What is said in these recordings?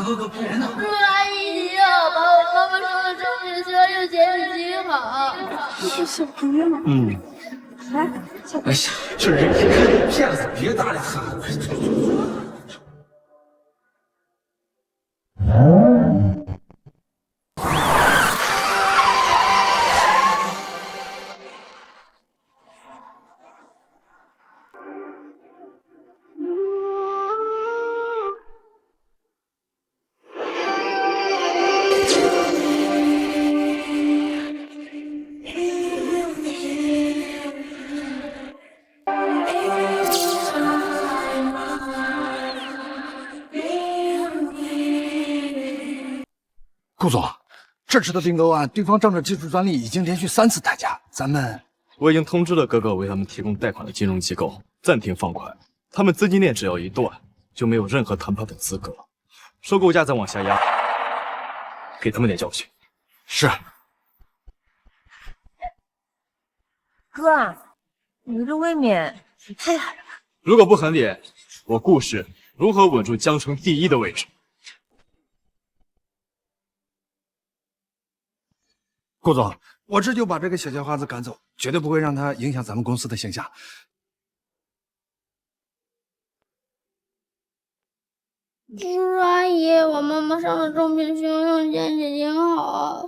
走走，别闹。叔阿姨，你好吧？我妈妈说了，中学需要用钱已经好。是小朋友。来，哎呀，这人一看就骗子，别搭理他。顾总，这次的并购案，对方仗着技术专利已经连续3次抬价，咱们我已经通知了哥哥为他们提供贷款的金融机构暂停放款，他们资金链只要一断，就没有任何谈判的资格。收购价再往下压，给他们点教训。是。哥，你这未免也太狠了。如果不狠点，我顾氏如何稳住江城第一的位置？顾总，我这就把这个小叫花子赶走，绝对不会让他影响咱们公司的形象。叔阿姨，我妈妈上了中评需要用钱已经好。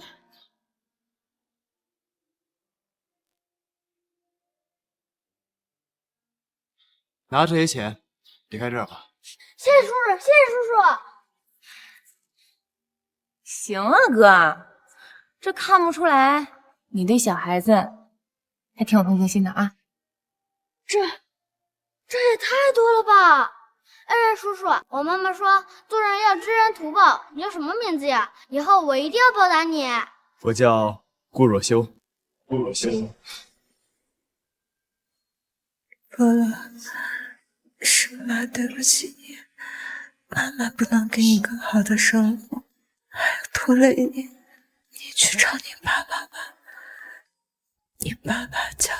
拿这些钱离开这儿吧。谢谢叔叔，谢谢叔叔。行啊，哥，这看不出来你对小孩子还挺有同情心的啊。这也太多了吧！哎，叔叔，我妈妈说做人要知恩图报，你叫什么名字呀？以后我一定要报答你。我叫顾若修。顾若修。罗罗，是妈对不起你，妈妈不能给你更好的生活，还要拖累你。你去找你爸爸吧，你爸爸叫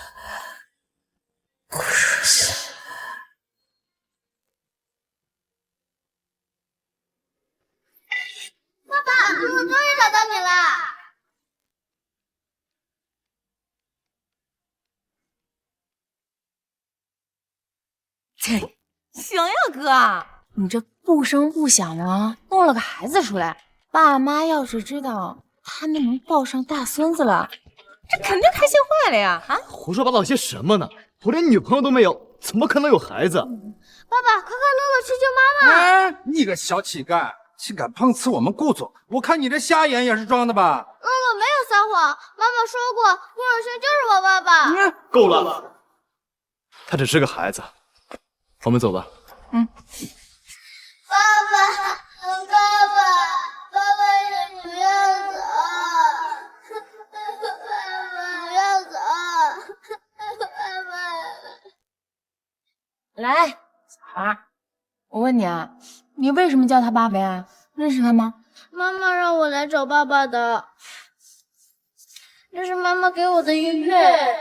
顾若修。爸爸，我终于找到你了。切，行呀，哥，你这不声不响的弄了个孩子出来，爸妈要是知道他们能抱上大孙子了，这肯定开心坏了呀！啊，胡说八道些什么呢？我连女朋友都没有，怎么可能有孩子？爸爸，快快乐乐去救妈妈！哎，你个小乞丐，竟敢碰瓷我们顾总！我看你这瞎眼也是装的吧？乐乐没有撒谎，妈妈说过，顾若轩就是我爸爸。够了，他只是个孩子，我们走吧。爸爸，爸爸也不要走，爸爸不要走，爸爸。来，小孩，我问你啊，你为什么叫他爸爸呀？认识他吗？妈妈让我来找爸爸的，这是妈妈给我的玉佩，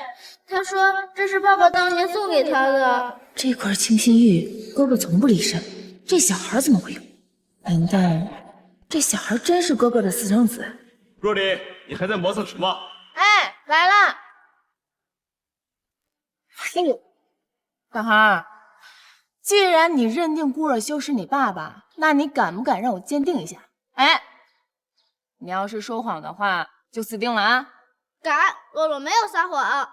她说这是爸爸当年送给她的。这块清心玉，哥哥从不离身，这小孩怎么会有？难道这小孩真是哥哥的私生子？若离，你还在磨蹭什么？哎，来了！哎呦，小孩，既然你认定顾若修是你爸爸，那你敢不敢让我鉴定一下？哎，你要是说谎的话，就死定了啊！敢，洛洛没有撒谎。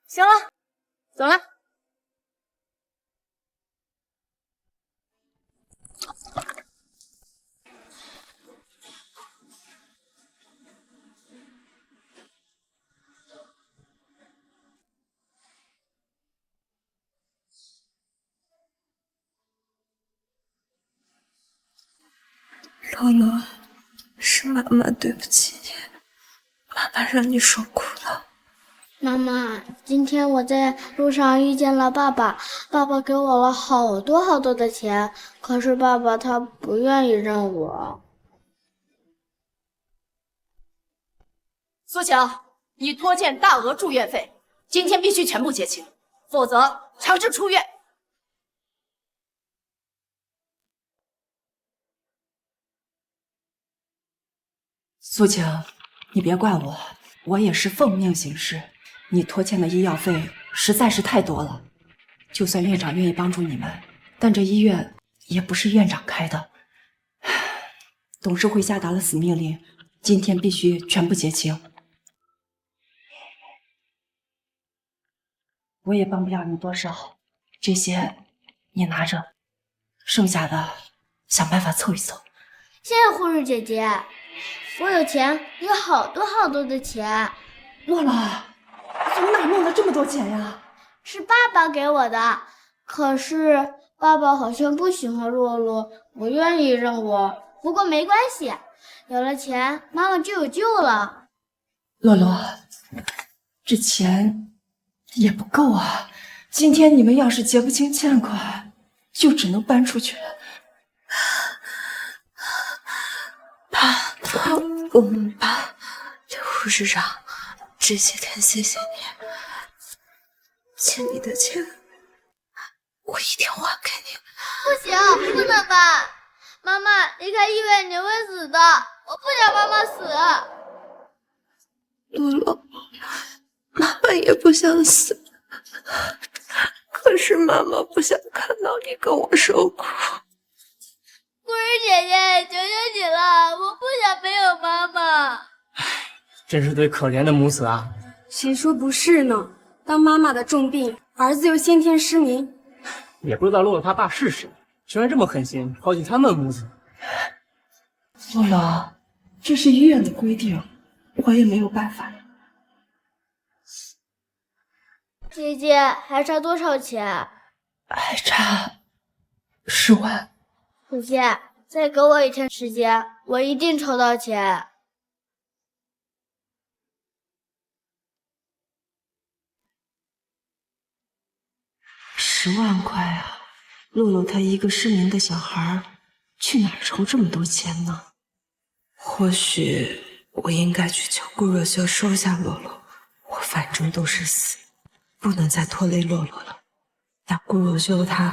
行了，走了。洛洛，是妈妈对不起你，妈妈让你受苦了。妈妈，今天我在路上遇见了爸爸，爸爸给我了好多好多的钱，可是爸爸他不愿意认我。苏乔，你拖欠大额住院费，今天必须全部结清，否则强制出院。苏晴，你别怪我，我也是奉命行事。你拖欠的医药费实在是太多了，就算院长愿意帮助你们，但这医院也不是院长开的。董事会下达了死命令，今天必须全部结清。我也帮不了你多少，这些你拿着，剩下的想办法凑一凑。谢谢护士姐姐，我有钱，有好多好多的钱。洛洛，从哪弄了这么多钱呀？是爸爸给我的，可是爸爸好像不喜欢洛洛，不愿意让我。不过没关系，有了钱，妈妈就有救了。洛洛，这钱也不够啊！今天你们要是结不清欠款，就只能搬出去。我们爸，护士长，这些天谢谢你，欠你的钱我一定还给你。不行，不能搬。妈妈离开医院你会死的，我不想妈妈死。洛洛，妈妈也不想死，可是妈妈不想看到你跟我受苦。护士姐姐，求求你了，我不想没有妈妈。真是对可怜的母子啊！谁说不是呢？当妈妈的重病，儿子又先天失明，也不知道洛洛他爸是谁，居然这么狠心抛弃他们母子。洛洛，这是医院的规定，我也没有办法呀。姐姐，还差多少钱？还差10万。姐姐，再给我一天时间，我一定筹到钱。10万块啊！洛洛他一个失明的小孩，去哪儿筹这么多钱呢？或许我应该去求顾若秀收下洛洛，我反正都是死，不能再拖累洛洛了。那顾若秀她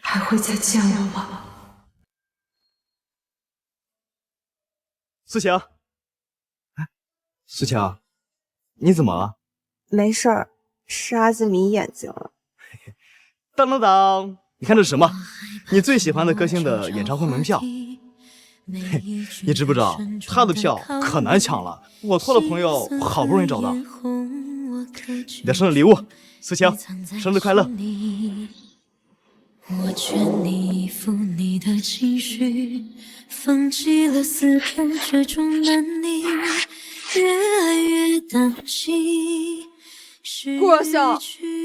还会再见我吗？思晴，哎，思晴，你怎么了？没事儿，沙子迷眼睛了。当当当！你看这是什么？你最喜欢的歌星的演唱会门票。嘿，你知不知道他的票可难抢了？我托了朋友好不容易找到。你的生日礼物，思晴，生日快乐！我全力以赴你的情绪，放弃了思考这种难题，越爱越担心。顾若秀，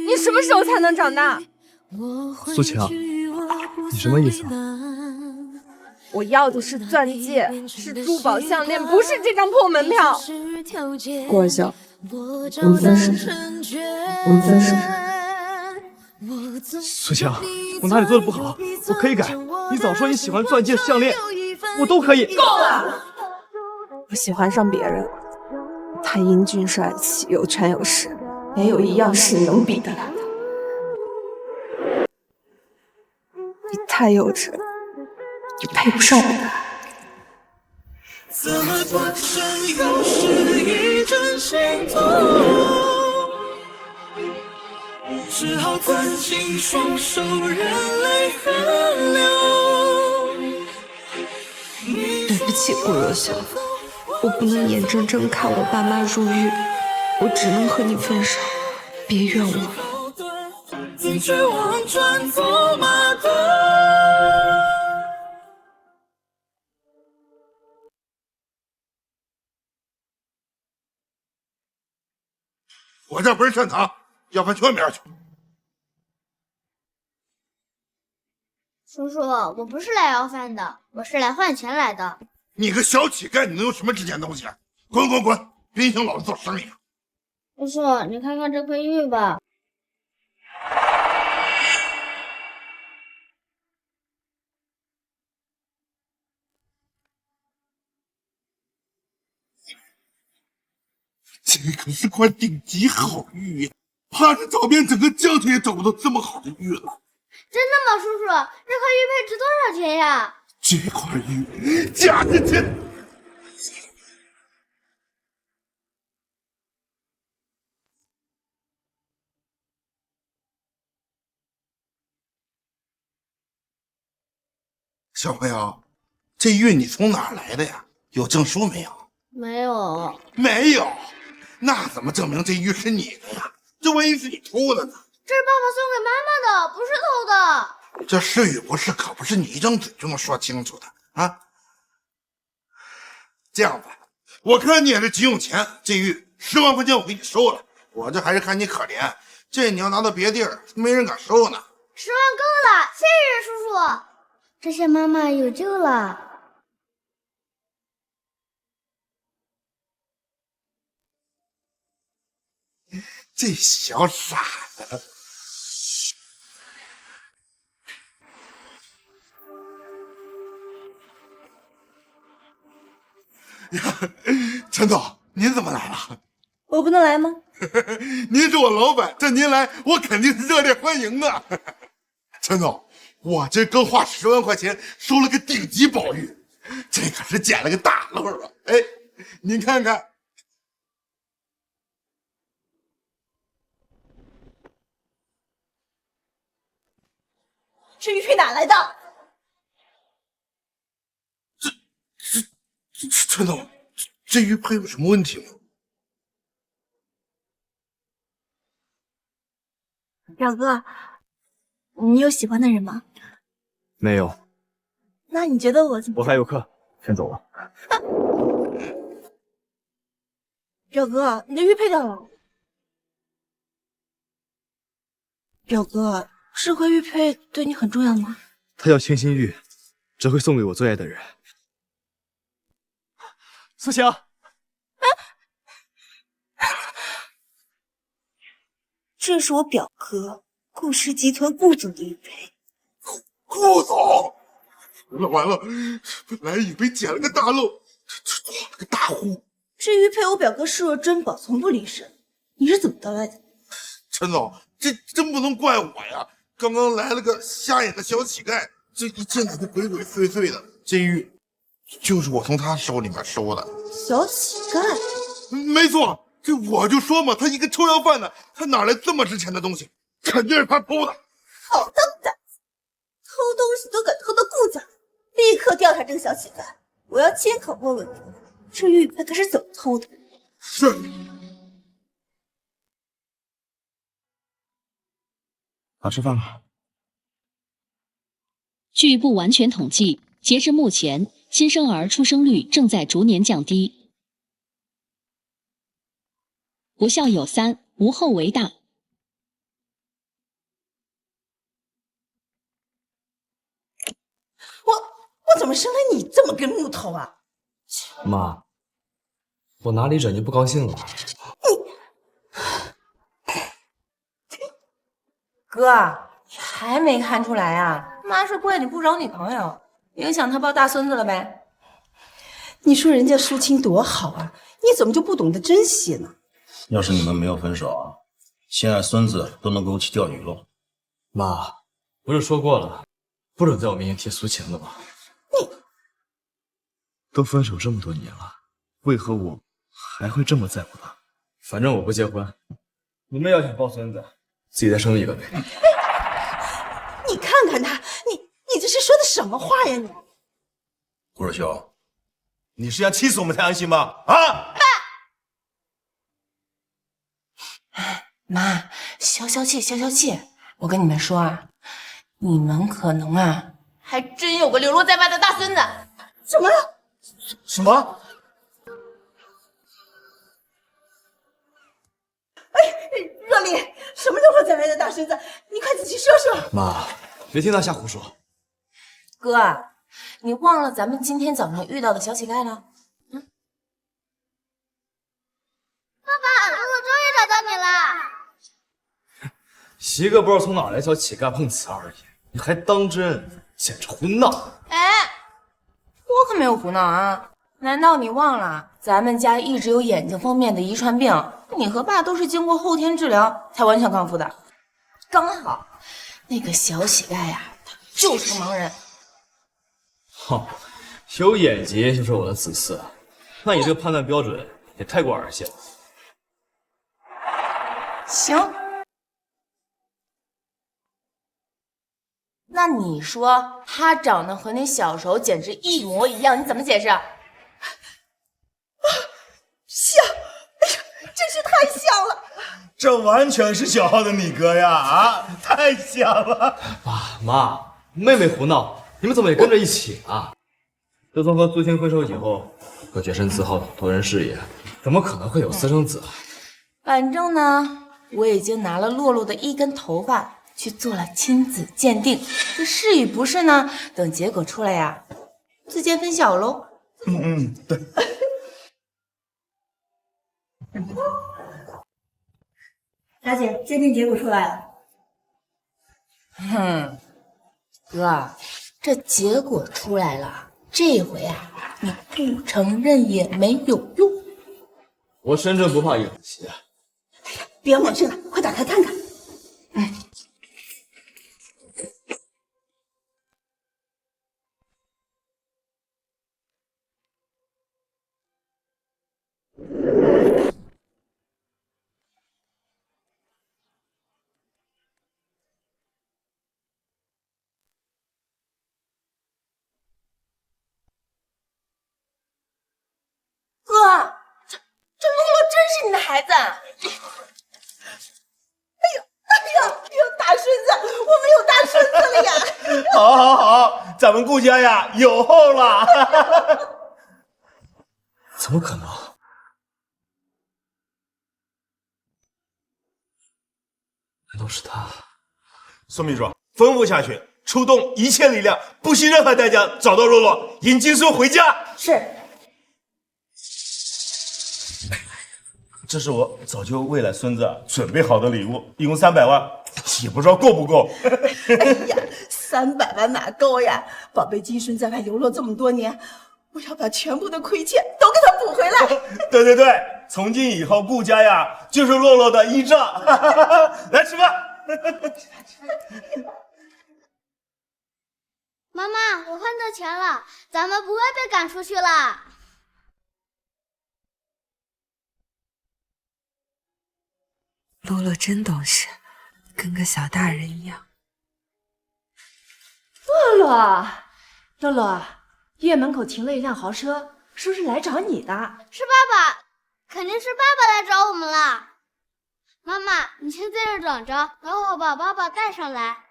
你什么时候才能长大？苏晴，你什么意思啊？我要的是钻戒，是珠宝项链，不是这张破门票。顾若秀，我们分手。我们分手。苏晴，我哪里做的不好？我可以改。你早说你喜欢钻戒、项链，我都可以。够了！我喜欢上别人，他英俊帅气，有权有势，没有一样是你能比得了的。你太幼稚了，你配不上我的爱。怎么转身又是一阵心痛，只好攥紧双手，任泪横流。对不起，顾若秀，我不能眼睁睁看我爸妈入狱，我只能和你分手，别怨我。自绝望转走马灯。我这不是劝他，要饭去外面去。叔叔，我不是来要饭的，我是来换钱来的。你个小乞丐，你能有什么值钱东西？滚滚滚！别影响老子做生意。叔叔，你看看这块玉吧。这可是块顶级好玉呀！怕是找遍整个江城也找不到这么好的玉了。真的吗，叔叔？这块玉佩值多少钱呀？这块玉价值千。小朋友，这玉你从哪儿来的呀？有证书没有？没有。没有，那怎么证明这玉是你的呀？这万一是你偷的呢？这是爸爸送给妈妈的，不是偷的。这是与不是，可不是你一张嘴就能说清楚的啊！这样吧，我看你也是急用钱，这玉10万块钱我给你收了。我这还是看你可怜，这你要拿到别地儿，没人敢收呢。10万够了，谢谢叔叔，这下妈妈有救了。这小傻子。呀，陈总，您怎么来了？我不能来吗？您是我老板，这您来，我肯定是热烈欢迎啊！陈总，我这刚花10万块钱收了个顶级宝玉，这可是捡了个大漏啊！哎，您看看。这玉佩哪来的？陈总，这玉佩有什么问题吗？表哥，你有喜欢的人吗？没有。那你觉得我怎么？我还有课，先走了。表哥，你的玉佩掉了。表哥，这块玉佩对你很重要吗？它叫清心玉，只会送给我最爱的人。苏晴，这是我表哥顾氏集团顾总的玉佩。顾总，完了，本来以为捡了个大漏，这闯了个大祸。这玉佩我表哥视若珍宝，从不离身。你是怎么得来的？陈总，这真不能怪我呀！刚刚来了个瞎眼的小乞丐，这一进来就鬼鬼祟祟的。这玉就是我从他手里面收的。小乞丐？没错，这我就说嘛，他一个臭要饭的，他哪来这么值钱的东西？肯定是他偷的。好大的胆子，偷东西都敢偷到顾家，立刻调查这个小乞丐！我要亲口问问他，这玉佩他是怎么偷的？是。吃饭吧。据不完全统计，截至目前，新生儿出生率正在逐年降低。不孝有三，无后为大。我怎么生了你这么根木头啊？妈，我哪里惹你不高兴了？哥，还没看出来啊？妈是怪你不找女朋友，影响他抱大孙子了呗？你说人家淑清多好啊，你怎么就不懂得珍惜呢？要是你们没有分手啊，现在孙子都能给我去钓鱼喽。妈，不是说过了，不准在我面前提苏晴的吗？都分手这么多年了，为何我还会这么在乎他？反正我不结婚，你们要想抱孙子，自己再生一个呗。你看看他，你这是说的什么话呀你？顾若秋，你是要气死我们太阳星吗？啊！妈，消消气，消消气。我跟你们说啊，你们可能啊，还真有个流落在外的大孙子。什么？什么？若琳，什么流落在外的大孙子？你快仔细说说。妈，别听他瞎胡说。哥，你忘了咱们今天早上遇到的小乞丐了？爸爸，露露终于找到你了。一个不知道从哪来的小乞丐碰瓷而已，你还当真，简直胡闹！哎，我可没有胡闹啊！难道你忘了咱们家一直有眼睛方面的遗传病？你和爸都是经过后天治疗才完全康复的。刚好那个小乞丐呀，他就是个盲人。哼，有眼疾就是我的子嗣，那你这个判断标准也太过儿戏了。行，那你说他长得和你小时候简直一模一样，你怎么解释？像，哎呀，真是太像了！这完全是小浩的你哥呀！啊，太像了！爸妈，妹妹胡闹，你们怎么也跟着一起啊？自从和苏青分手以后，哥洁身自好，多人事业，怎么可能会有私生子啊？反正呢，我已经拿了洛洛的一根头发去做了亲子鉴定，这是与不是呢？等结果出来呀，自见分晓喽。对。大姐，鉴定结果出来了。哥，这结果出来了，这回啊，你不承认也没有用。我身正不怕影子斜。别往这了，快打开看看。哥，这洛洛真是你的孩子？有大孙子，我们有大孙子了呀！好，咱们顾家呀有后了。怎么可能？难道是他？孙秘书，吩咐下去，出动一切力量，不惜任何代价找到洛洛，引金孙回家。是。这是我早就为了孙子准备好的礼物，一共300万，也不知道够不够。哎呀，300万哪够呀！宝贝金孙在外游落这么多年，我要把全部的亏欠都给他补回来。对，从今以后顾家呀就是洛洛的依仗。来吃饭。妈妈，我换到钱了，咱们不会被赶出去了。洛洛真懂事，跟个小大人一样。洛洛，医院门口停了一辆豪车，说是来找你的。是爸爸，肯定是爸爸来找我们了。妈妈，你先在这等着，等我把爸爸带上来。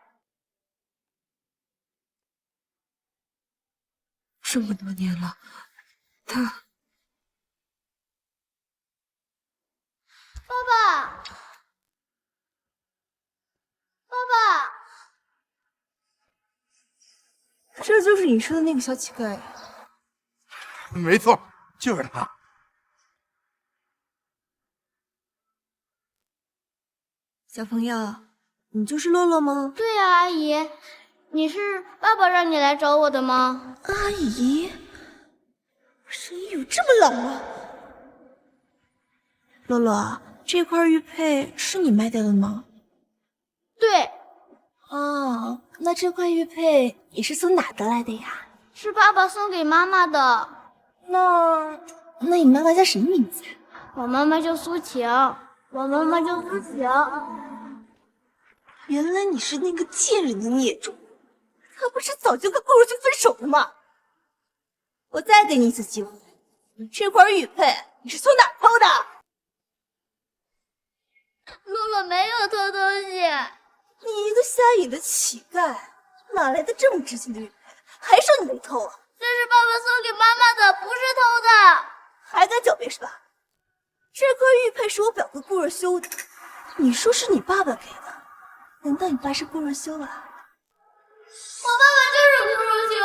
这么多年了，他……爸爸，爸爸，这就是你说的那个小乞丐。没错，就是他。小朋友，你就是洛洛吗？对呀，阿姨，你是爸爸让你来找我的吗？阿姨，声音有这么老吗？洛洛，这块玉佩是你卖掉的吗？对。哦，那这块玉佩你是从哪得来的呀？是爸爸送给妈妈的。那你妈妈叫什么名字？我妈妈叫苏晴。原来你是那个贱人的孽种，他不是早就跟顾若君分手了吗？我再给你一次机会，这块玉佩你是从哪偷的？洛洛没有偷东西。你一个瞎眼的乞丐，哪来的这么值钱的玉佩？还说你没偷啊？这是爸爸送给妈妈的，不是偷的。还敢狡辩是吧？这块玉佩是我表哥顾若修的，你说是你爸爸给的，难道你爸是顾若修啊？我爸爸就是顾若修。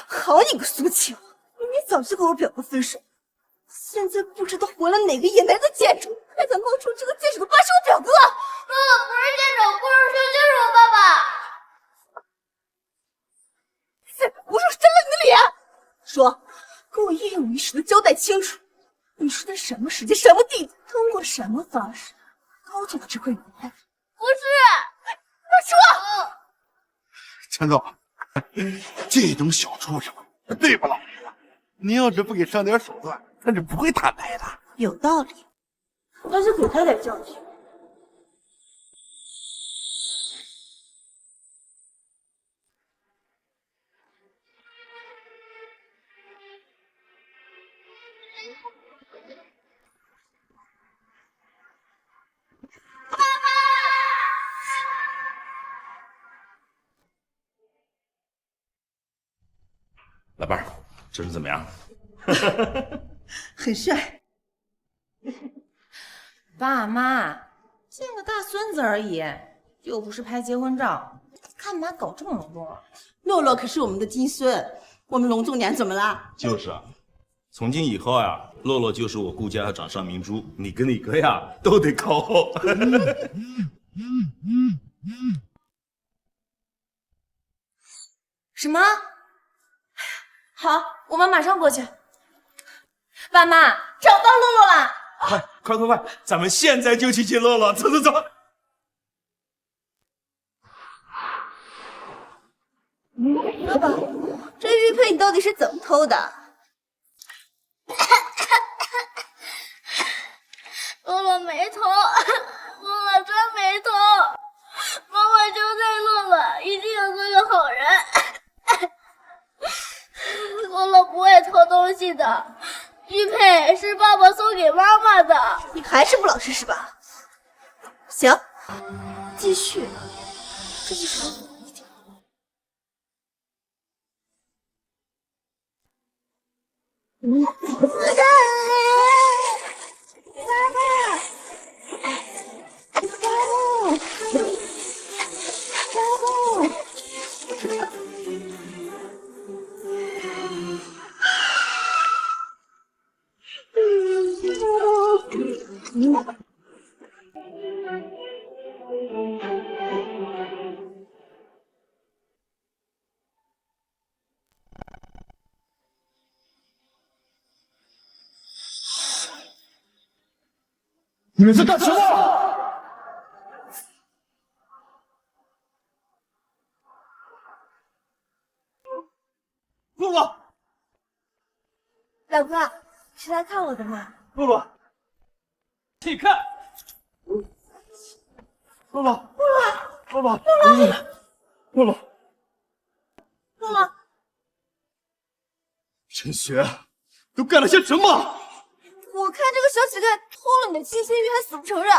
好你个苏晴，你早就跟我表哥分手，现在不知道活了哪个野蛮的贱种，还敢冒充这个贱种的爸是我表哥。洛洛不是贱种，顾若修就是我爸爸。给我一五一十的交代清楚，你是在什么时间、什么地点，通过什么方式高价智慧女孩？不是，快说！陈总，这种小畜生对不老实的，您要是不给上点手段，他是不会坦白的。有道理，那就给他点教训。老伴儿，这人怎么样？很帅。爸妈，见个大孙子而已，又不是拍结婚照，干嘛搞这么隆重啊？洛洛可是我们的金孙，我们隆重点怎么啦？就是啊，从今以后呀，洛洛就是我顾家的掌上明珠，你跟你哥呀都得靠后。什么？好，我们马上过去。爸妈，找到洛洛了！快，咱们现在就去接洛洛，走。爸爸，这玉佩你到底是怎么偷的？洛洛没偷，洛洛真没偷，妈妈交代洛洛一定要做个好人。洛洛不会偷东西的，玉佩是爸爸送给妈妈的。你还是不老实是吧？行，继续，这就是我的意见。你们在干什么？洛洛，老哥，是来看我的吗？洛洛，请看。洛洛，洛洛，洛洛，陈雪，都干了些什么？我看这个小乞丐偷了你的金仙玉还死不承认，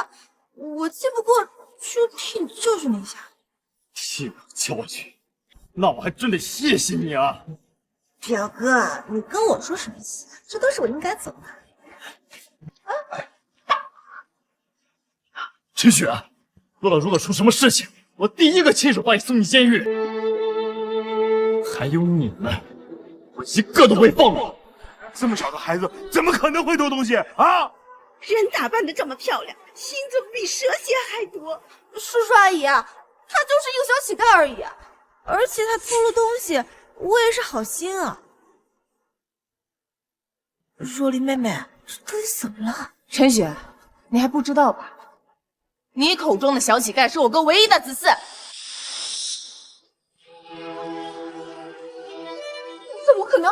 我气不过就替你教训你一下。替我教训，那我还真得谢谢你啊！表哥，你跟我说什么谢？这都是我应该做的。陈雪，洛洛如果出什么事情，我第一个亲手把你送进监狱。还有你们，我一个都不会放过。这么小的孩子怎么可能会偷东西啊？人打扮的这么漂亮，心怎么比蛇蝎还多？叔叔阿姨啊，他就是一个小乞丐而已，而且他偷了东西，我也是好心啊。若离妹妹，这到底怎么了？陈雪，你还不知道吧？你口中的小乞丐是我哥唯一的子嗣。怎么可能？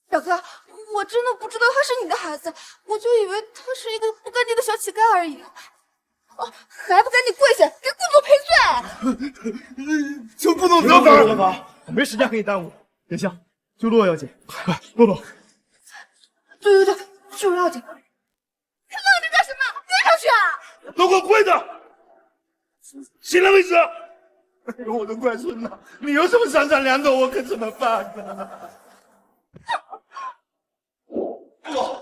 表哥，我真的不知道他是你的孩子，我就以为他是一个不干净的小乞丐而已。哦，还不赶紧跪下给雇主赔罪！就不能得法了吧？我没时间和你耽误。等下，救洛要紧，快，洛洛！对，救要紧！还愣着干什么？跟上去啊！都给我跪着！起来为止！哎呦，我的乖孙呐，你有什么三长两短，我可怎么办呢？洛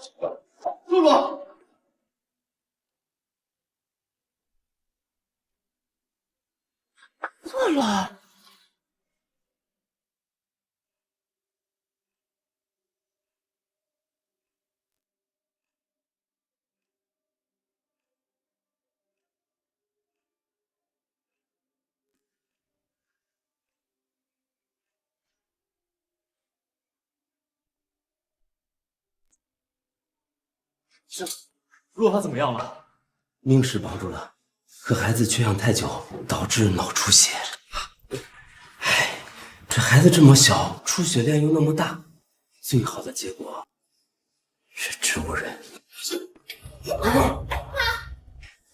洛，洛洛。是，洛他怎么样了？命是保住了，可孩子缺氧太久，导致脑出血。唉，这孩子这么小，出血量又那么大，最好的结果是植物人。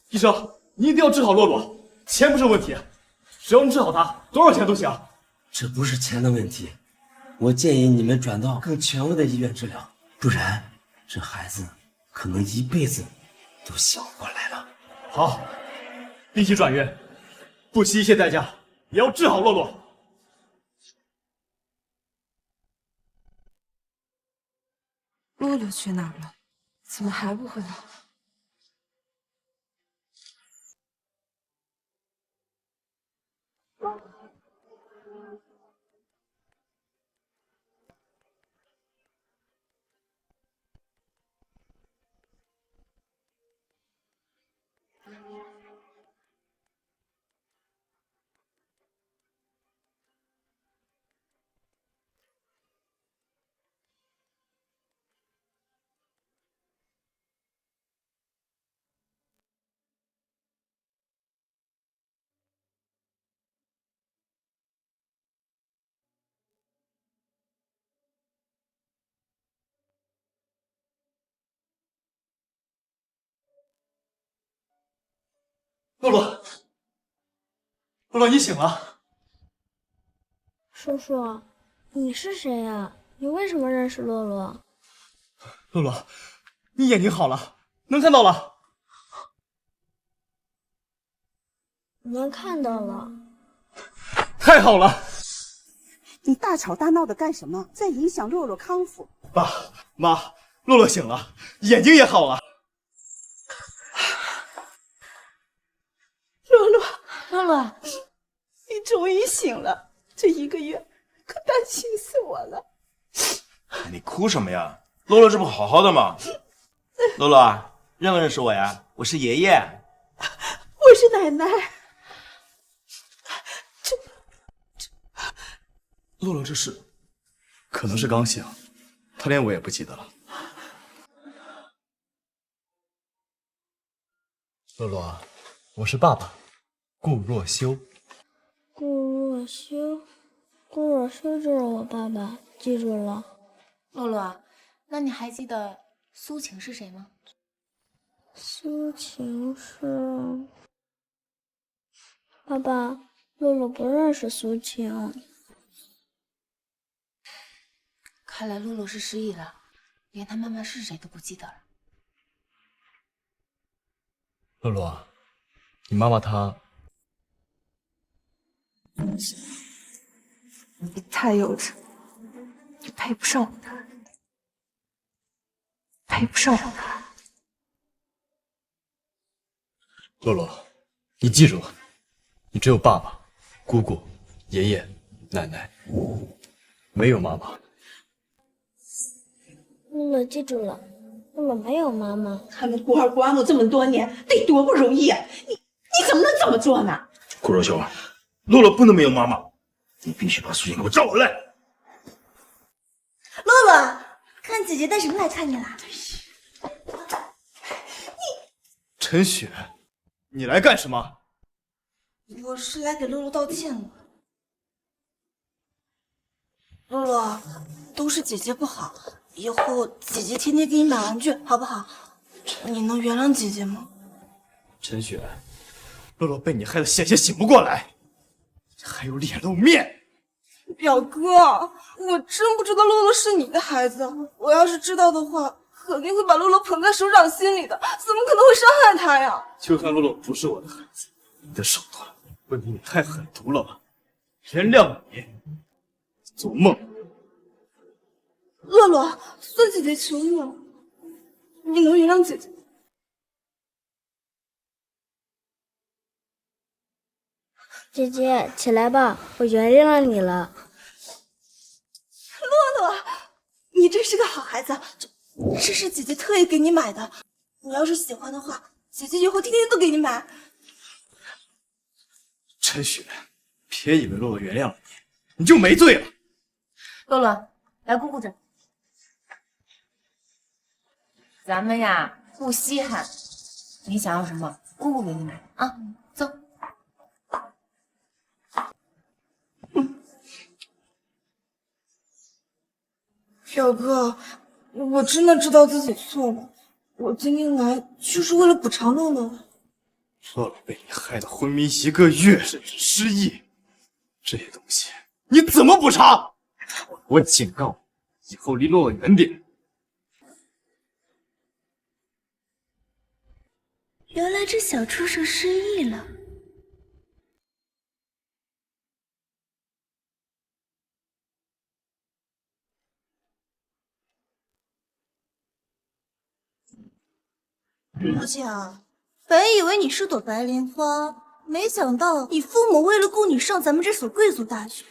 医生，你一定要治好洛洛，钱不是问题，只要你治好他，多少钱都行。这不是钱的问题，我建议你们转到更权威的医院治疗，不然这孩子可能一辈子都醒不过来了。好，立即转院，不惜一切代价也要治好洛洛。洛洛去哪儿了？怎么还不回来？洛洛，洛洛，你醒了。叔叔，你是谁呀？你为什么认识洛洛？洛洛，你眼睛好了，能看到了。能看到了。太好了！你大吵大闹的干什么？在影响洛洛康复。爸妈，洛洛醒了，眼睛也好了。洛洛，你终于醒了，这1个月可担心死我了。你哭什么呀？洛洛这不好好的吗？洛洛，认不认识我呀？我是爷爷。我是奶奶。洛洛这是，可能是刚醒，他连我也不记得了。洛洛，我是爸爸，顾若修。顾若修，顾若修就是我爸爸，记住了。洛洛，那你还记得苏晴是谁吗？苏晴是……爸爸，洛洛不认识苏晴。看来洛洛是失忆了，连他妈妈是谁都不记得了。洛洛，你妈妈她……你太幼稚，你配不上我的儿子，配不上我的儿子。洛洛，你记住，你只有爸爸、姑姑、爷爷、奶奶，没有妈妈。洛洛记住了，洛洛没有妈妈。他们孤儿寡母这么多年，得多不容易啊！你怎么能这么做呢？顾若修，洛洛不能没有妈妈，你必须把苏晴给我找回来。洛洛，看姐姐带什么来看你了？陈雪，你来干什么？我是来给洛洛道歉的。洛洛，都是姐姐不好，以后姐姐天天给你买玩具，好不好？你能原谅姐姐吗？陈雪，洛洛被你害得险些醒不过来，还有脸露面！表哥，我真不知道洛洛是你的孩子，我要是知道的话，肯定会把洛洛捧在手掌心里的，怎么可能会伤害他呀？就算洛洛不是我的孩子，你的手段未免也太狠毒了吧！原谅你，做梦！洛洛，孙姐姐求你了，你能原谅姐姐？姐姐，起来吧，我原谅了你了。洛洛，你真是个好孩子，这是姐姐特意给你买的，你要是喜欢的话，姐姐以后天天都给你买。陈雪，别以为洛洛原谅了你，你就没罪了。洛洛，来姑姑这。咱们呀，不稀罕。你想要什么，姑姑给你买啊。走。表哥，我真的知道自己错了，我今天来就是为了补偿乐乐。乐乐被你害得昏迷1个月，甚至失忆，这些东西你怎么补偿？我警告你，以后离乐乐远点。原来这小畜生失忆了。母亲啊，本以为你是朵白莲花，没想到你父母为了供你上咱们这所贵族大学，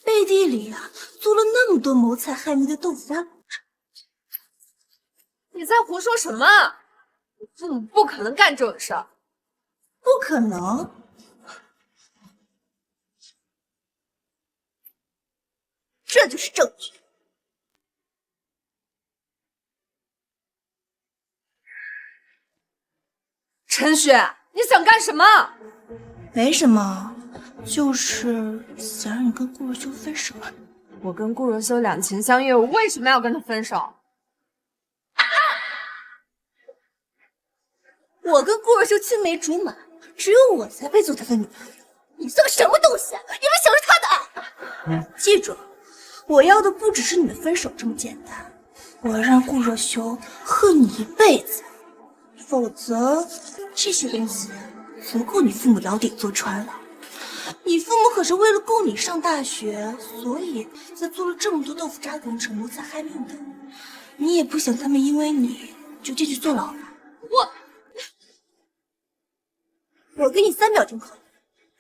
背地里啊做了那么多谋财害命的豆腐渣工程。你在胡说什么？我父母不可能干这种事儿。不可能。这就是证据。陈雪，你想干什么？没什么，就是想让你跟顾若修分手。我跟顾若修两情相悦，我为什么要跟他分手？我跟顾若修青梅竹马，只有我才配做他的女朋友。你算个什么东西啊？也别想着他的爱。记住，我要的不只是你们分手这么简单，我要让顾若修恨你一辈子。否则，这些东西足够你父母牢底坐穿了。你父母可是为了供你上大学，所以才做了这么多豆腐渣工程，谋财害命的。你也不想他们因为你就进去坐牢吧？我给你3秒钟考虑，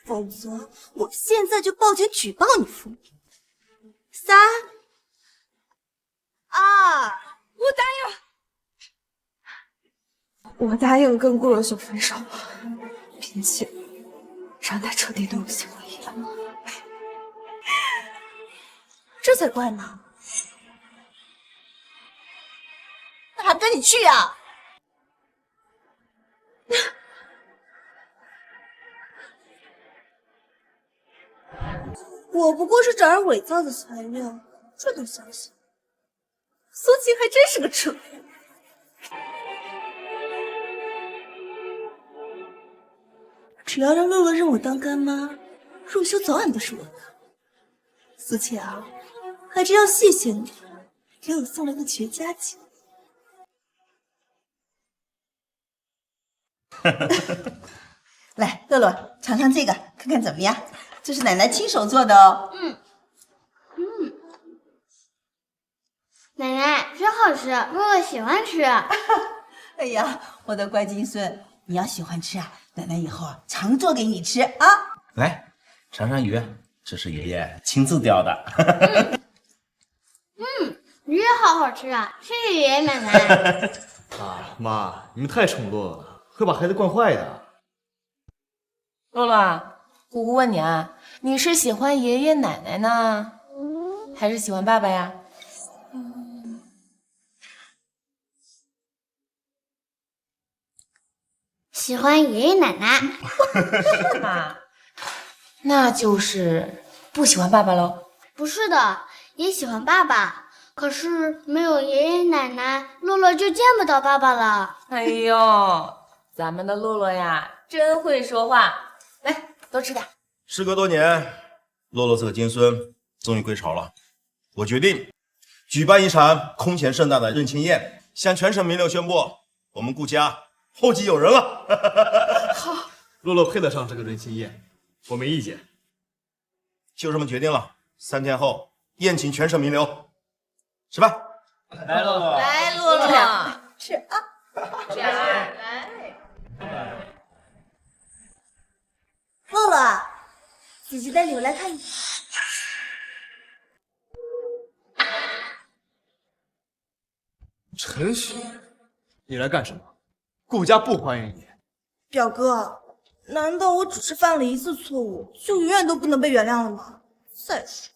否则我现在就报警举报你父母。3、2，我答应。我答应跟顾若修分手，并且让他彻底对我心灰意冷。这才怪呢！那还不赶紧去啊！我不过是找人伪造的材料，这都相信？苏晴还真是个扯淡。只要让乐乐认我当干妈，若修早晚都是我的。苏晴啊，还真要谢谢你，给我送了个绝佳姐。来，乐乐，尝尝这个，看看怎么样？这是奶奶亲手做的哦。奶奶真好吃，乐乐喜欢吃。哎呀，我的乖金孙，你要喜欢吃啊，奶奶以后啊常做给你吃啊。来尝尝鱼，这是爷爷亲自钓的。鱼也好好吃啊，谢谢爷爷奶奶。啊，妈，你们太宠乐了，会把孩子惯坏的。乐乐，姑姑问你啊，你是喜欢爷爷奶奶呢，还是喜欢爸爸呀？喜欢爷爷奶奶。是吗？那就是不喜欢爸爸喽？不是的，也喜欢爸爸，可是没有爷爷奶奶，乐乐就见不到爸爸了。哎呦，咱们的乐乐呀，真会说话。来，多吃点。时隔多年，乐乐这个金孙终于归巢了。我决定举办一场空前盛大的认亲宴，向全省名流宣布，我们顾家后继有人了。好，乐乐配得上这个认亲宴，我没意见。就这么决定了。3天后宴请全省名流，吃饭。来，乐乐，来，乐乐，吃啊！吃啊！来，乐乐，姐姐带你来看一眼。陈雪，你来干什么？顾家不欢迎你。表哥，难道我只是犯了1次错误，就永远都不能被原谅了吗？再说，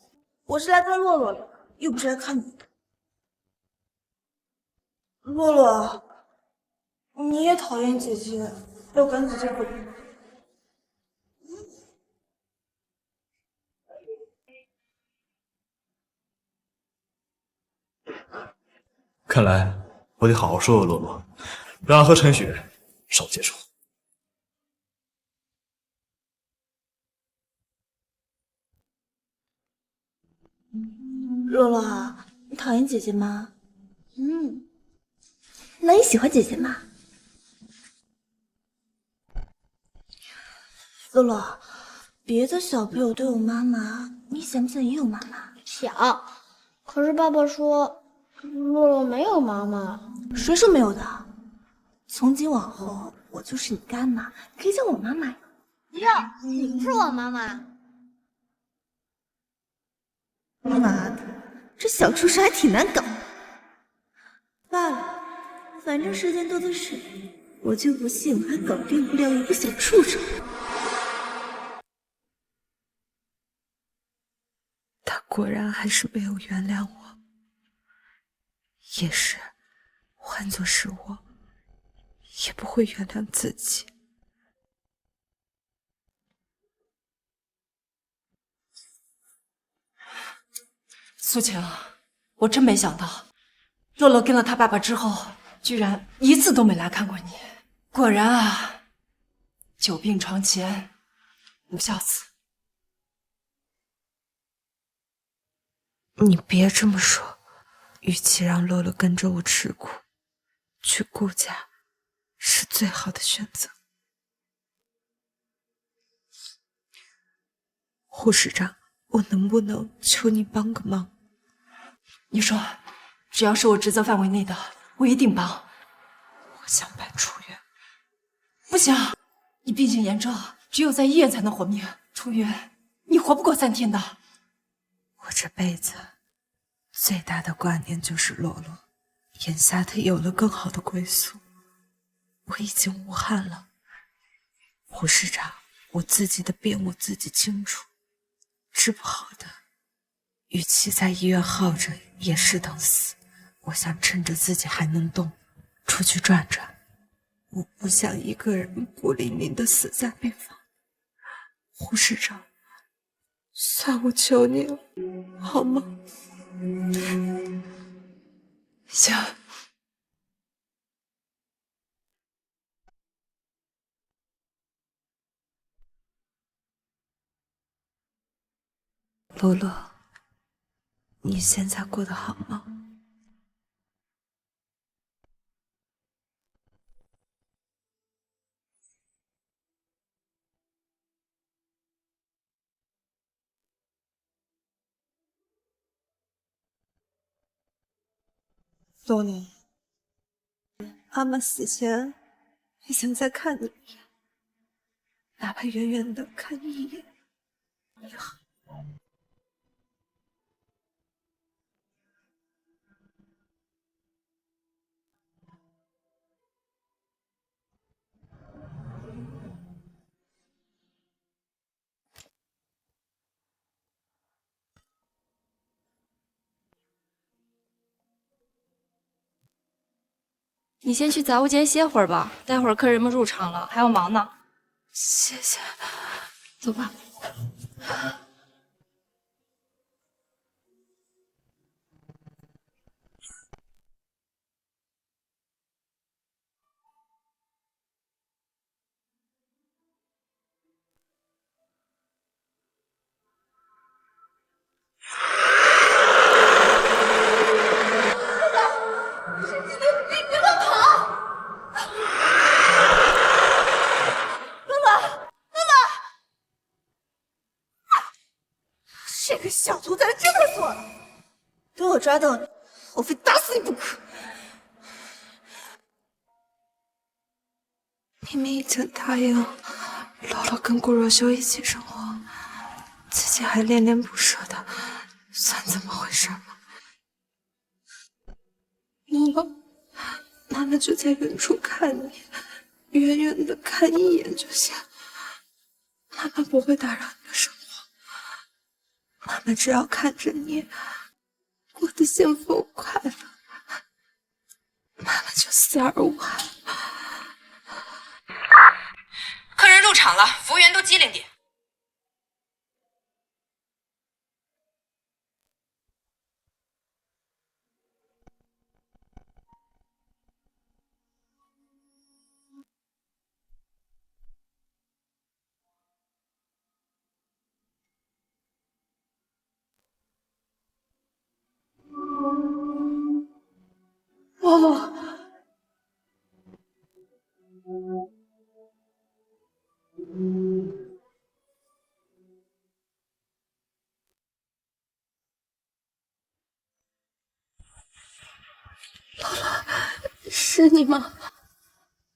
我是来看洛洛的，又不是来看你的。洛洛，你也讨厌姐姐，要赶姐姐回来。看来我得好好说说洛洛，让他和陈雪少接触。洛洛，你讨厌姐姐吗？那你喜欢姐姐吗？洛洛，别的小朋友都有妈妈，你想不想也有妈妈？想，可是爸爸说洛洛没有妈妈。谁说没有的？从今往后，我就是你干妈，可以叫我妈妈呀。不要，你不是我妈妈。妈的，这小畜生还挺难搞。罢了，反正时间多的是，我就不信我还搞定不了一个小畜生。他果然还是没有原谅我，也是，换作是我，也不会原谅自己。苏晴，我真没想到，洛洛跟了他爸爸之后，居然一次都没来看过你。果然啊，久病床前无孝子。你别这么说，与其让洛洛跟着我吃苦，去顾家是最好的选择。护士长，我能不能求你帮个忙？你说，只要是我职责范围内的，我一定帮。我想办出院。不行，你病情严重，只有在医院才能活命。出院，你活不过3天的。我这辈子最大的挂念就是洛洛，眼下他有了更好的归宿，我已经无憾了。护士长，我自己的病我自己清楚，治不好的，与其在医院耗着，也是等死。我想趁着自己还能动，出去转转。我不想一个人孤零零的死在病房。护士长，算我求你了，好吗？行。洛洛，你现在过得好吗？洛洛，妈妈死前还想再看你一眼，哪怕远远的看你一眼也好。你先去杂物间歇会儿吧，待会儿客人们入场了，还要忙呢。谢谢，走吧。这个小兔崽子真的错了！等我抓到你，我非打死你不可！明明已经答应洛洛跟顾若修一起生活，自己还恋恋不舍的，算怎么回事吗？洛洛，妈妈就在远处看你，远远的看一眼就行。妈妈不会打扰你的生活。妈妈只要看着你过得幸福快乐，妈妈就死而无憾。场了，服务员都机灵点。洛洛，是你吗？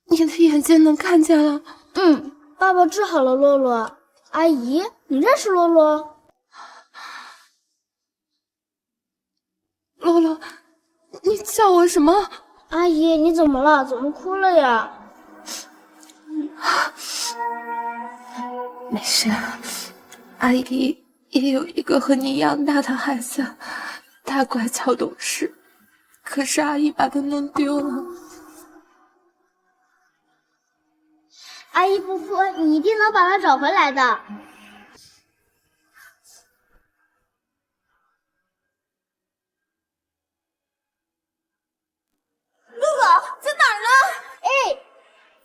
你的眼睛能看见了？爸爸治好了洛洛。阿姨，你认识洛洛？洛洛，你叫我什么？阿姨，你怎么了？怎么哭了呀？没事，阿姨也有一个和你一样大的孩子，他乖巧懂事，可是阿姨把他弄丢了。阿姨不哭，你一定能把他找回来的。洛洛在哪儿呢？哎，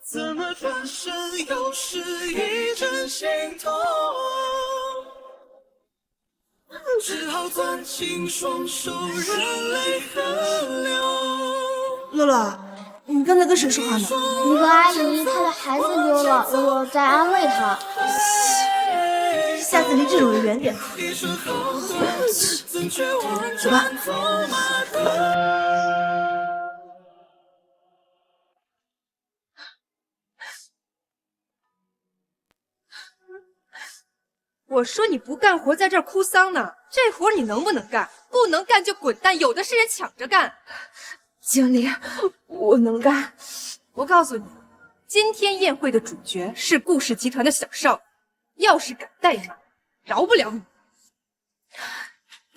怎么转身又是一阵心痛，只好攥紧双手，任泪河流。洛洛，你刚才跟谁说话呢？那个阿姨，她的孩子丢了，我在安慰她。下次离这种人远点。走吧。我说你不干活，在这儿哭丧呢。这活你能不能干？不能干就滚蛋，有的是人抢着干。经理，我能干。我告诉你，今天宴会的主角是顾氏集团的小少爷，要是敢怠慢，饶不了你。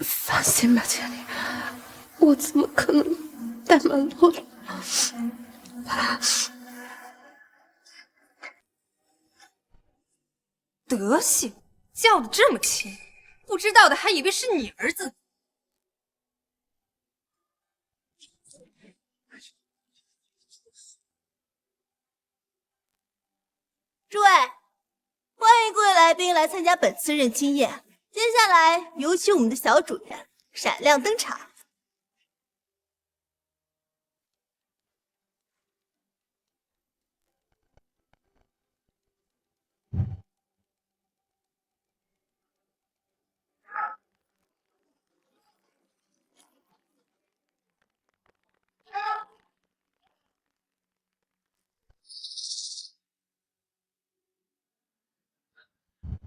放心吧，经理，我怎么可能怠慢洛洛？德行叫的这么轻，不知道的还以为是你儿子。诸位，欢迎各位来宾来参加本次认亲宴。接下来有请我们的小主人闪亮登场。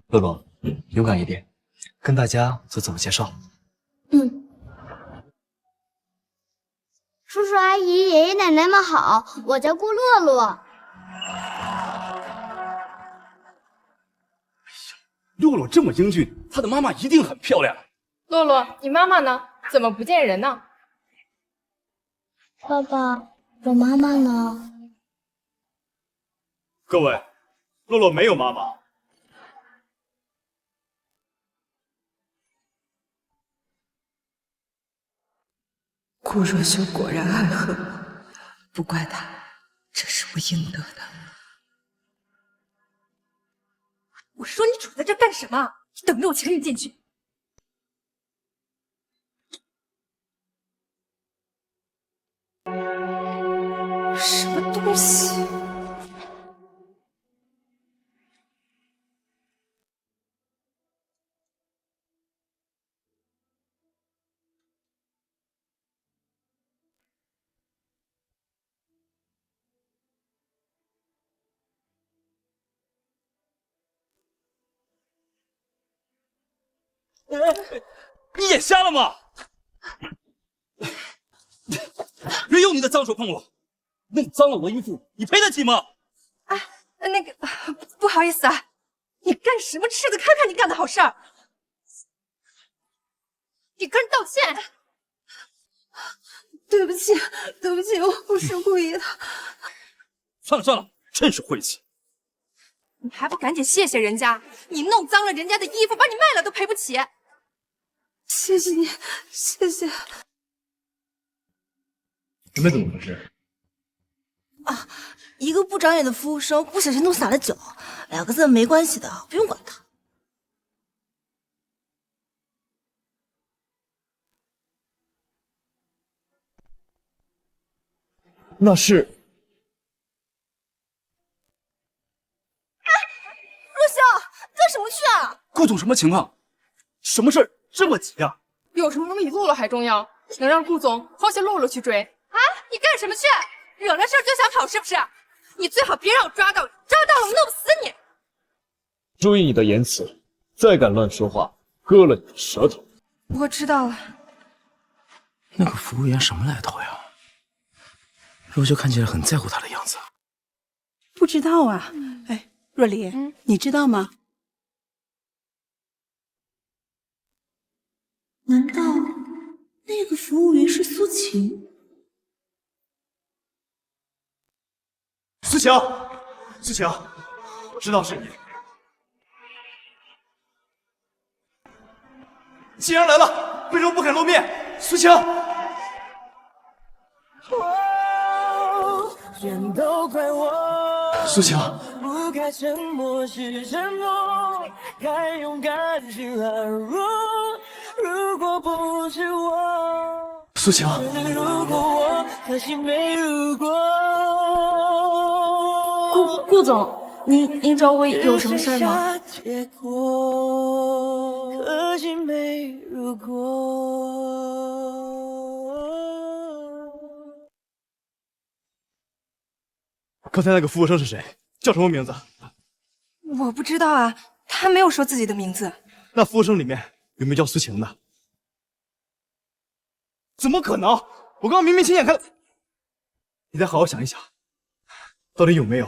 乐乐，勇敢一点，跟大家做自我介绍。叔叔阿姨、爷爷奶奶们好，我叫顾洛洛。洛洛这么英俊，他的妈妈一定很漂亮。洛洛，你妈妈呢？怎么不见人呢？爸爸，我妈妈呢？各位，洛洛没有妈妈。顾若修果然爱恨我，不怪他，这是我应得的。我说你杵在这干什么？你等着我请你进去。什么东西？你眼瞎了吗？别用你的脏手碰我，弄脏了我的衣服，你赔得起吗？不好意思啊，你干什么吃的？看看你干的好事儿，你跟人道歉。对不起，对不起，我不是故意的。算了算了，真是晦气。你还不赶紧谢谢人家？你弄脏了人家的衣服，把你卖了都赔不起。谢谢你，谢谢。你们怎么回事？啊，一个不长眼的服务生不小心弄洒了酒，2个字没关系的，不用管他。那是若曦，干什么去啊？顾总什么情况？什么事儿这么急啊？有什么比洛洛还重要？能让顾总抛下洛洛去追啊？你干什么去？惹了事儿就想跑是不是？你最好别让我抓到你，抓到了我弄死你！注意你的言辞，再敢乱说话，割了你的舌头。我知道了。那个服务员什么来头呀？若秀看起来很在乎他的样子。不知道啊。哎，若离，你知道吗？难道那个服务员是苏晴？苏晴，苏晴，我知道是你。既然来了，为什么不肯露面？苏晴。全都怪我，苏晴，不该沉默是沉默，该勇敢去而入。如果不是我，苏晴，如果我可惜没如果。顾总，您找我有什么事吗？结果可惜没如果。刚才那个服务生是谁？叫什么名字？我不知道啊，他没有说自己的名字。那服务生里面有没有叫苏晴的？怎么可能？我刚刚明明亲眼看。你再好好想一想，到底有没有？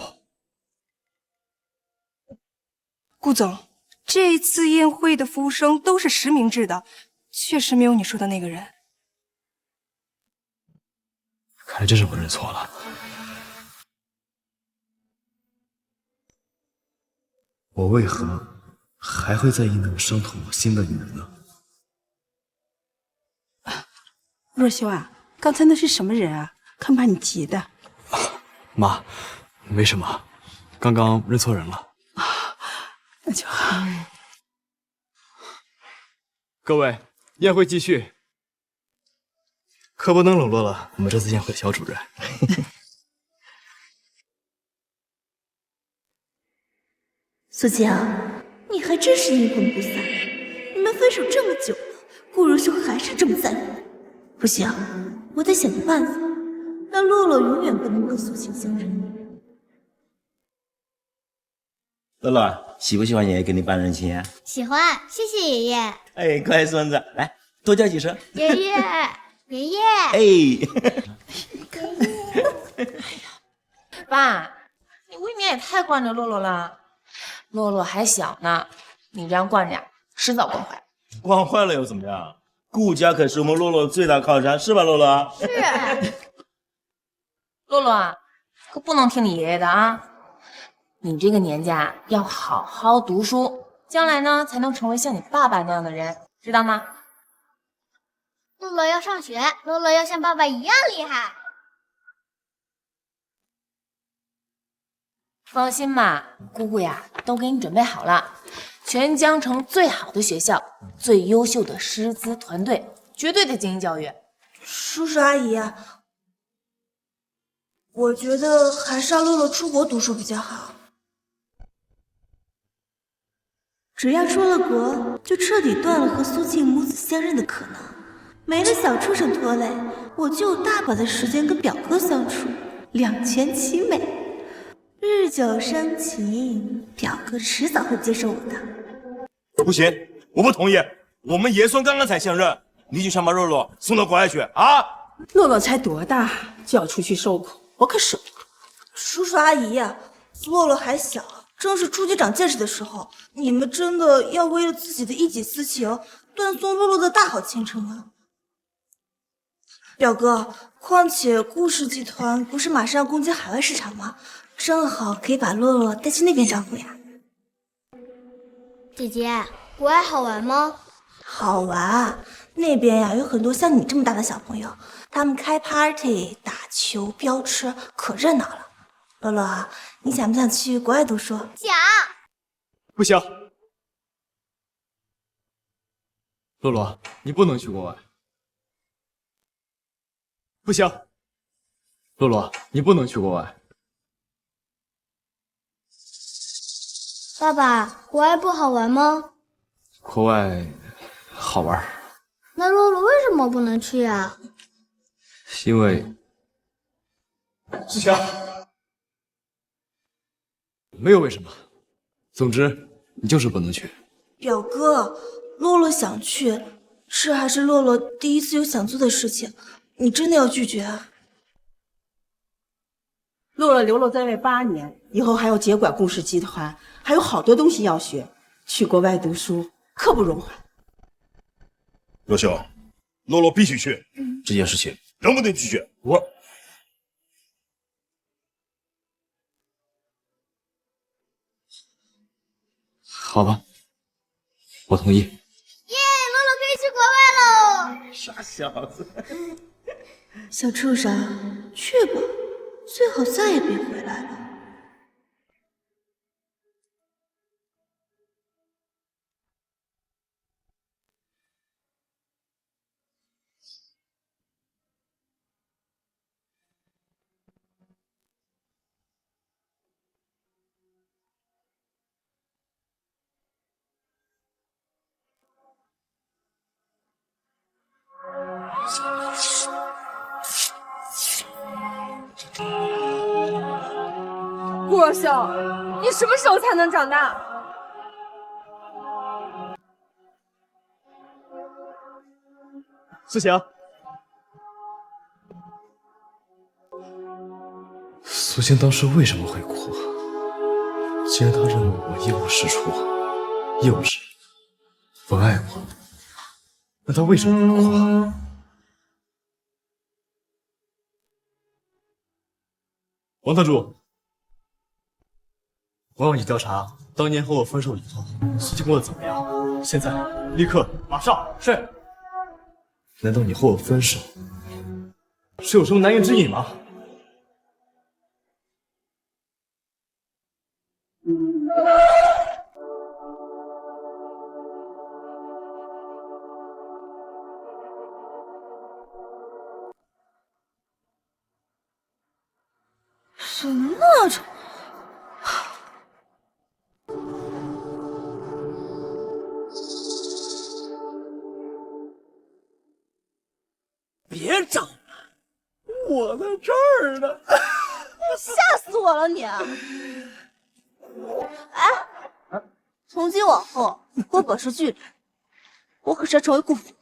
顾总，这一次宴会的服务生都是实名制的，确实没有你说的那个人。看来真是我认错了。我为何还会在意那个伤透我心的女人呢？若修啊，刚才那是什么人啊？看把你急的。妈，没什么，刚刚认错人了。那就好。各位，宴会继续，可不能冷落了我们这次宴会的小主人。苏晴，你还真是阴魂不散。你们分手这么久了，顾如秀还是这么在乎你。不行，我得想个办法，让洛洛永远不能和苏晴相认。乐乐，喜不喜欢爷爷给你办人情宴？喜欢，谢谢爷爷。哎，乖孙子，来多叫几声。爷爷，爷爷。哎，爸，你未免也太惯着洛洛了。洛洛还小呢，你这样惯着，迟早惯坏。惯坏了又怎么样？顾家可是我们洛洛最大靠山，是吧，洛洛？是。洛洛啊，可不能听你爷爷的啊！你这个年纪啊，要好好读书，将来呢才能成为像你爸爸那样的人，知道吗？洛洛要上学，洛洛要像爸爸一样厉害。放心吧，姑姑呀，都给你准备好了，全江城最好的学校，最优秀的师资团队，绝对的精英教育。叔叔阿姨，我觉得还是让洛洛出国读书比较好。只要出了国，就彻底断了和苏庆母子相认的可能。没了小畜生拖累，我就有大把的时间跟表哥相处，两全其美。日久生情，表哥迟早会接受我的。不行，我不同意。我们爷孙刚刚才相认，你就想把肉肉送到国外去啊？洛洛才多大就要出去受苦，我可舍不得。叔叔阿姨，洛洛还小，正是出去长见识的时候，你们真的要为了自己的一己私情断送洛洛的大好前程吗？表哥，况且顾氏集团不是马上要攻击海外市场吗？正好可以把洛洛带去那边照顾呀。姐姐，国外好玩吗？好玩，那边呀有很多像你这么大的小朋友，他们开 party、打球、飙车，可热闹了。洛洛，你想不想去国外读书？想。不行，洛洛，你不能去国外。不行，洛洛，你不能去国外。爸爸，国外不好玩吗？国外好玩，那洛洛为什么不能去啊？因为志强，没有为什么，总之你就是不能去。表哥，洛洛想去，这还是洛洛第一次有想做的事情，你真的要拒绝啊？洛洛流落在外8年，以后还要接管顾氏集团，还有好多东西要学。去国外读书刻不容缓。若秀，洛洛必须去，这件事情能不能拒绝？好吧，我同意。耶，洛洛可以去国外喽！傻小子，小畜生，去吧，最好再也别回来了。顾若秀，你什么时候才能长大？思晴，苏晴当时为什么会哭？既然她认为我一无是处，幼稚，不爱我，那她为什么会哭？王特助，我要你调查当年和我分手以后，苏晴过得怎么样？现在，立刻，马上。是。难道你和我分手是有什么难言之隐吗？什么闹钟？别找了，我在这儿呢。吓死我了你！哎，从今往后，我保持距离，我可是要成为顾府。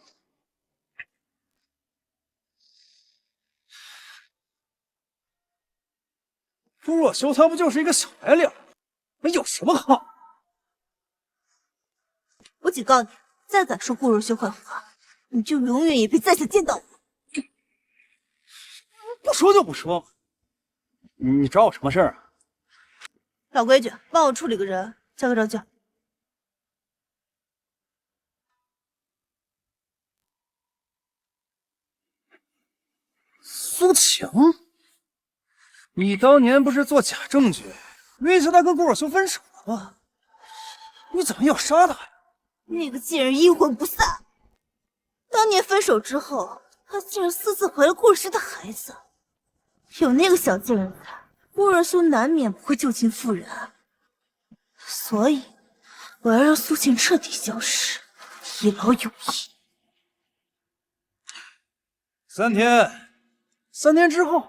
朱若修他不就是一个小白脸，有什么好？我警告你，再敢说顾若修坏话，你就永远也别再次见到我。不说就不说，你找我什么事儿啊？老规矩，帮我处理个人，交个证据。苏晴，你当年不是做假证据，威胁他跟顾若修分手了吗？你怎么要杀他呀？那个贱人阴魂不散，当年分手之后，他竟然私自怀了顾若修的孩子。有那个小贱人在，顾若修难免不会旧情复燃，所以我要让苏晴彻底消失，一劳永逸。3天之后，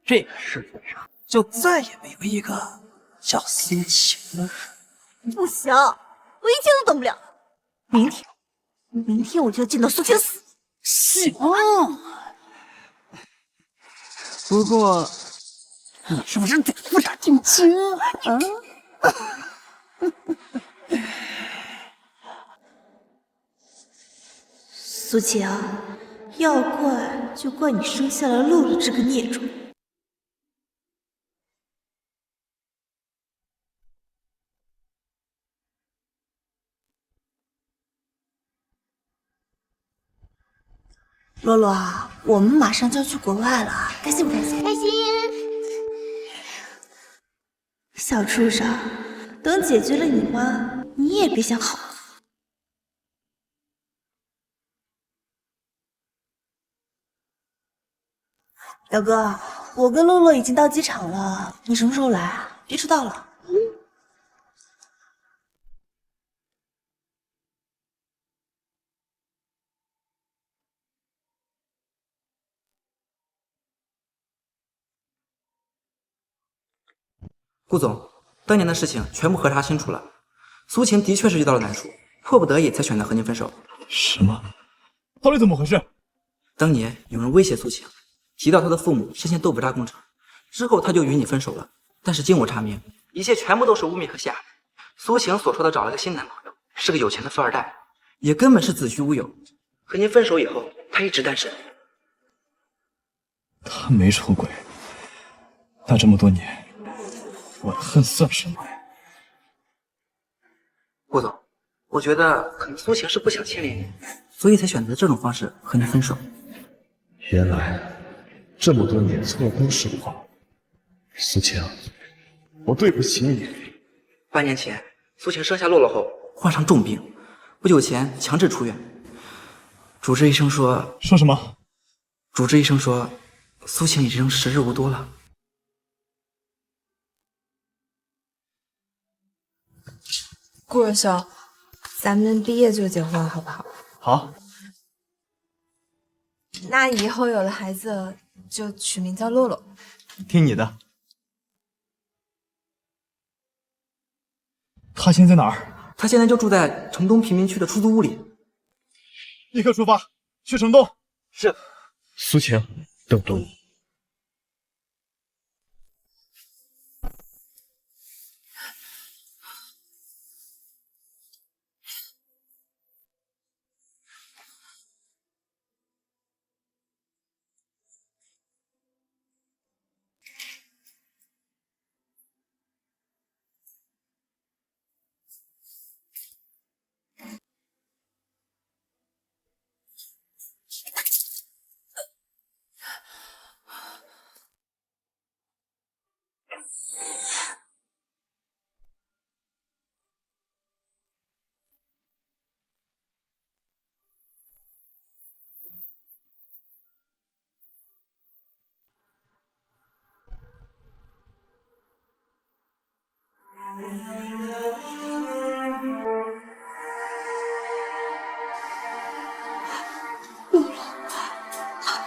这个世界上就再也没有一个叫苏晴的人。不行，我一天都等不了。明天我就要见到苏晴死。行，不过你是不是得付点定金啊？苏晴，要怪就怪你生下了洛洛这个孽种。洛洛啊，我们马上就要去国外了，开心不开心？开心。小畜生，等解决了你妈，你也别想好了。表哥，我跟洛洛已经到机场了，你什么时候来啊？别迟到了。顾总，当年的事情全部核查清楚了，苏晴的确是遇到了难处，迫不得已才选择和您分手。什么？到底怎么回事？当年有人威胁苏晴，提到她的父母深陷豆腐渣工程，之后她就与你分手了。但是经我查明，一切全部都是污蔑和陷害。苏晴所说的找了个新男朋友，是个有钱的富二代，也根本是子虚乌有。和您分手以后，她一直单身。他没出轨，那这么多年。我的恨算什么呀？顾总，我觉得可能苏晴是不想牵连你，所以才选择这种方式和你分手。原来这么多年错都是我，苏晴，我对不起你。半年前，苏晴生下洛洛后患上重病，不久前强制出院。主治医生说什么？主治医生说，苏晴已经时日无多了。顾若晓，咱们毕业就结婚好不好？好。那以后有了孩子就取名叫洛洛。听你的。他现在哪儿？他现在就住在城东贫民区的出租屋里。立刻出发，去城东。是。苏晴，等着我。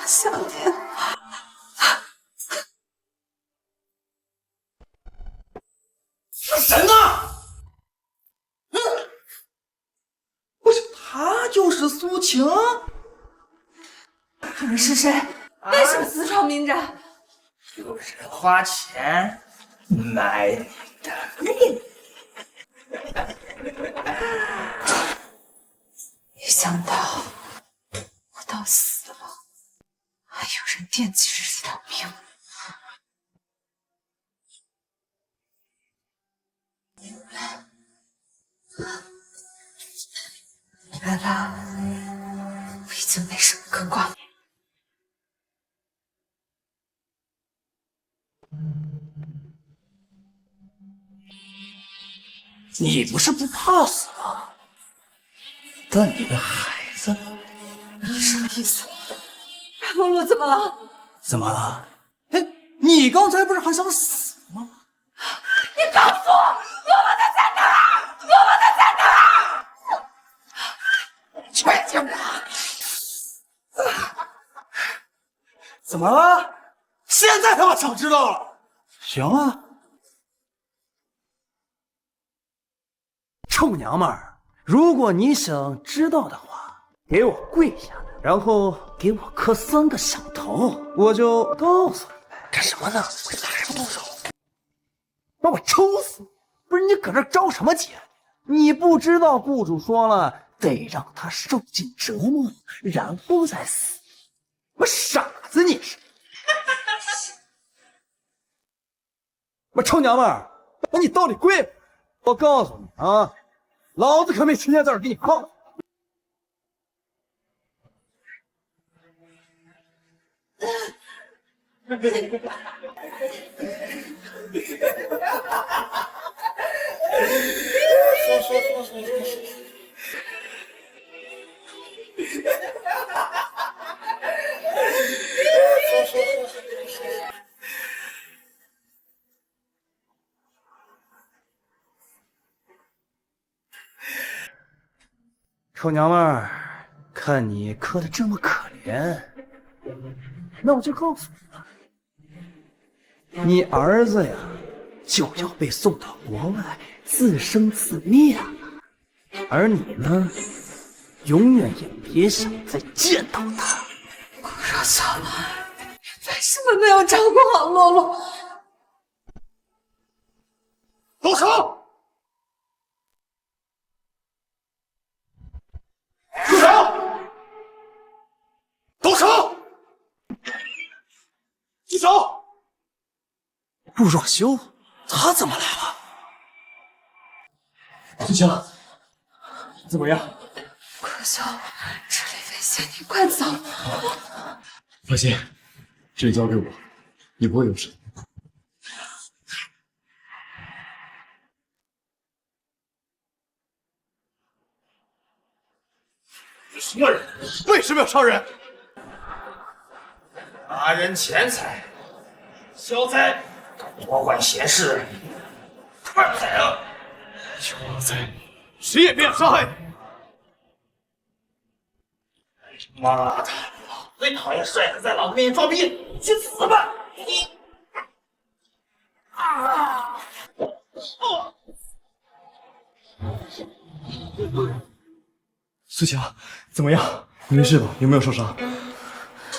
想你。是谁呢？不是，她就是苏晴。你们是谁？为什么私闯民宅？有人花钱买你的命。没想到我到死了，还有人惦记着这条命。原来我已经没什么可挂念。你不是不怕死吗？但你的孩子呢？你什么意思？洛洛怎么了？怎么了？哎，你刚才不是还想死吗？你告诉我，洛洛他在哪儿？洛洛他在哪儿？快点怎么了？现在他妈想知道了？行啊。臭娘们儿，如果你想知道的话，给我跪下来，然后给我磕3个响头，我就告诉你呗。干什么呢？我哪还不动手？把我抽死你！不是你搁这着什么急？你不知道雇主说了，得让他受尽折磨，然后再死。我傻子你是？我臭娘们儿，那你到底跪不？我告诉你啊，老子可没时间在这儿给你耗。臭娘们儿，看你磕得这么可怜，那我就告诉你，你儿子呀就要被送到国外自生自灭了，而你呢，永远也别想再见到他。顾若秋，为什么没有照顾好洛洛？动手！住手！动手！住手！顾若修，他怎么来了？苏强，怎么样？顾若修，这里危险，你快走！放心，这里交给我，你不会有事。什么人？为什么要杀人？拿人钱财，小灾，多管闲事，快宰了！有老贼，谁也别想伤害你！妈的，最讨厌帅哥在老子面前装逼，去死吧！苏强，怎么样？你没事吧？有没有受伤？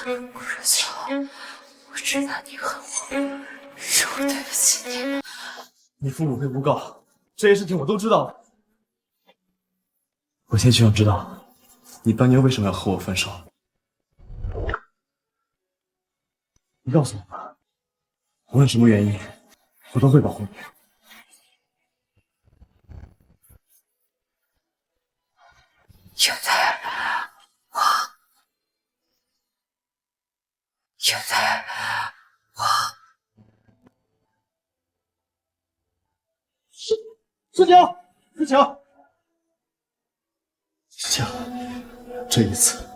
顾若秋，我知道你恨我，是我对不起你。你父母被诬告，这些事情我都知道了。我现在就想知道，你当年为什么要和我分手？你告诉我吧，无论什么原因，我都会保护你。因为苏强，苏强，苏强，这一次